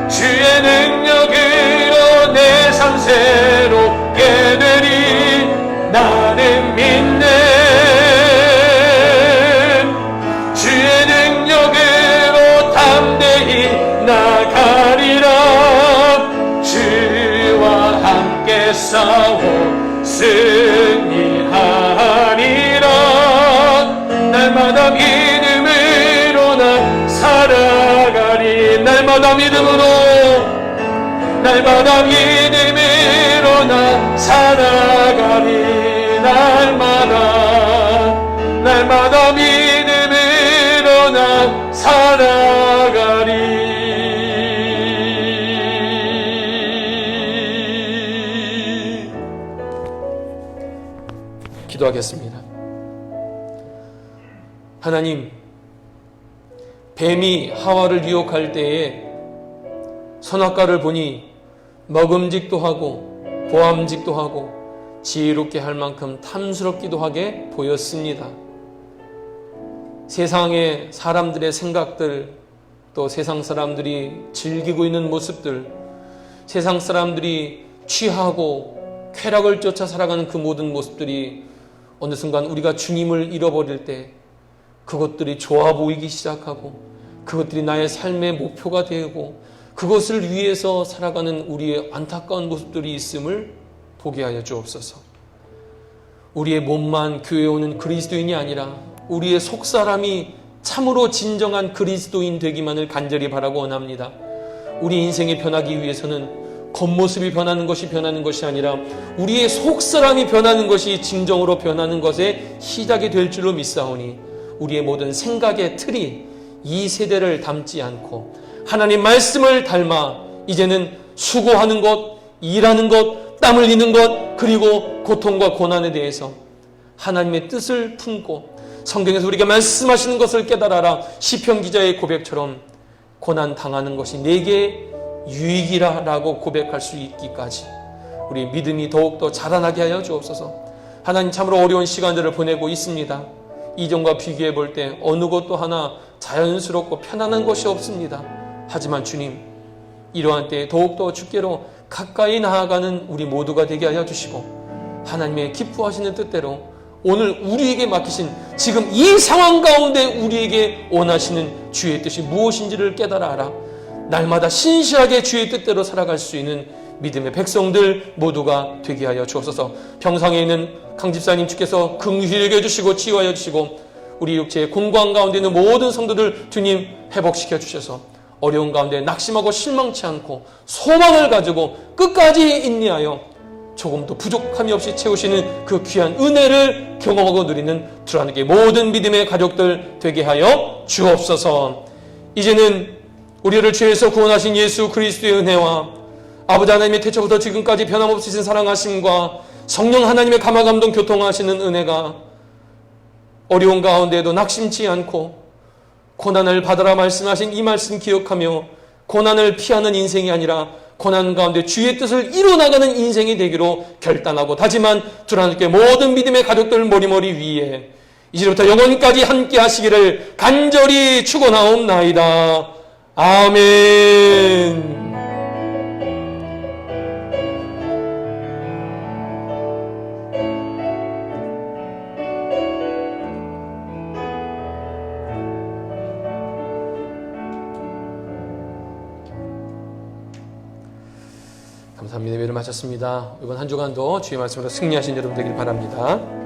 주의 능력으로 내 삶 새롭게 되리. 나는 믿네. 주의 능력으로 담대히 나가리라. 주와 함께 싸워 승리하리라. 날마다 믿음으로 나 살아가리. 날마다 믿음으로 날마다 믿음으로 나 살아가리. 날마다 믿음으로 나 살아가리. 기도하겠습니다. 하나님, 뱀이 하와를 유혹할 때에 선악과를 보니 먹음직도 하고 보암직도 하고 지혜롭게 할 만큼 탐스럽기도 하게 보였습니다. 세상의 사람들의 생각들, 또 세상 사람들이 즐기고 있는 모습들, 세상 사람들이 취하고 쾌락을 쫓아 살아가는 그 모든 모습들이 어느 순간 우리가 주님을 잃어버릴 때 그것들이 좋아 보이기 시작하고 그것들이 나의 삶의 목표가 되고 그것을 위해서 살아가는 우리의 안타까운 모습들이 있음을 보게 하여 주옵소서. 우리의 몸만 교회에 오는 그리스도인이 아니라 우리의 속사람이 참으로 진정한 그리스도인 되기만을 간절히 바라고 원합니다. 우리 인생이 변하기 위해서는 겉모습이 변하는 것이 아니라 우리의 속사람이 변하는 것이 진정으로 변하는 것의 시작이 될 줄로 믿사오니 우리의 모든 생각의 틀이 이 세대를 닮지 않고 하나님 말씀을 닮아 이제는 수고하는 것, 일하는 것, 땀 흘리는 것, 그리고 고통과 고난에 대해서 하나님의 뜻을 품고 성경에서 우리가 말씀하시는 것을 깨달아라. 시편 기자의 고백처럼 고난 당하는 것이 내게 유익이라 라고 고백할 수 있기까지 우리 믿음이 더욱더 자라나게 하여 주옵소서. 하나님, 참으로 어려운 시간들을 보내고 있습니다. 이전과 비교해 볼 때 어느 것도 하나 자연스럽고 편안한 것이 없습니다. 하지만 주님, 이러한 때에 더욱더 주께로 가까이 나아가는 우리 모두가 되게 하여 주시고 하나님의 기뻐하시는 뜻대로 오늘 우리에게 맡기신 지금 이 상황 가운데 우리에게 원하시는 주의 뜻이 무엇인지를 깨달아 알아 날마다 신실하게 주의 뜻대로 살아갈 수 있는 믿음의 백성들 모두가 되게 하여 주옵소서. 평상에 있는 강집사님 주께서 긍휼히 여겨주시고 치유하여 주시고 우리 육체의 공고한 가운데 있는 모든 성도들 주님 회복시켜 주셔서 어려운 가운데 낙심하고 실망치 않고 소망을 가지고 끝까지 인내하여 조금도 부족함이 없이 채우시는 그 귀한 은혜를 경험하고 누리는 두라누게 모든 믿음의 가족들 되게 하여 주옵소서. 이제는 우리를 죄에서 구원하신 예수 그리스도의 은혜와 아버지 하나님의 태초부터 지금까지 변함없으신 사랑하심과 성령 하나님의 감화감동 교통하시는 은혜가 어려운 가운데에도 낙심치 않고 고난을 받으라 말씀하신 이 말씀 기억하며 고난을 피하는 인생이 아니라 고난 가운데 주의 뜻을 이루어나가는 인생이 되기로 결단하고 다짐한 두라누께 모든 믿음의 가족들 머리머리 위에 이제부터 영원까지 함께 하시기를 간절히 축원하옵나이다. 아멘. 감사합니다. 예배를 마쳤습니다. 이번 한 주간도 주의 말씀으로 승리하신 여러분 되길 바랍니다.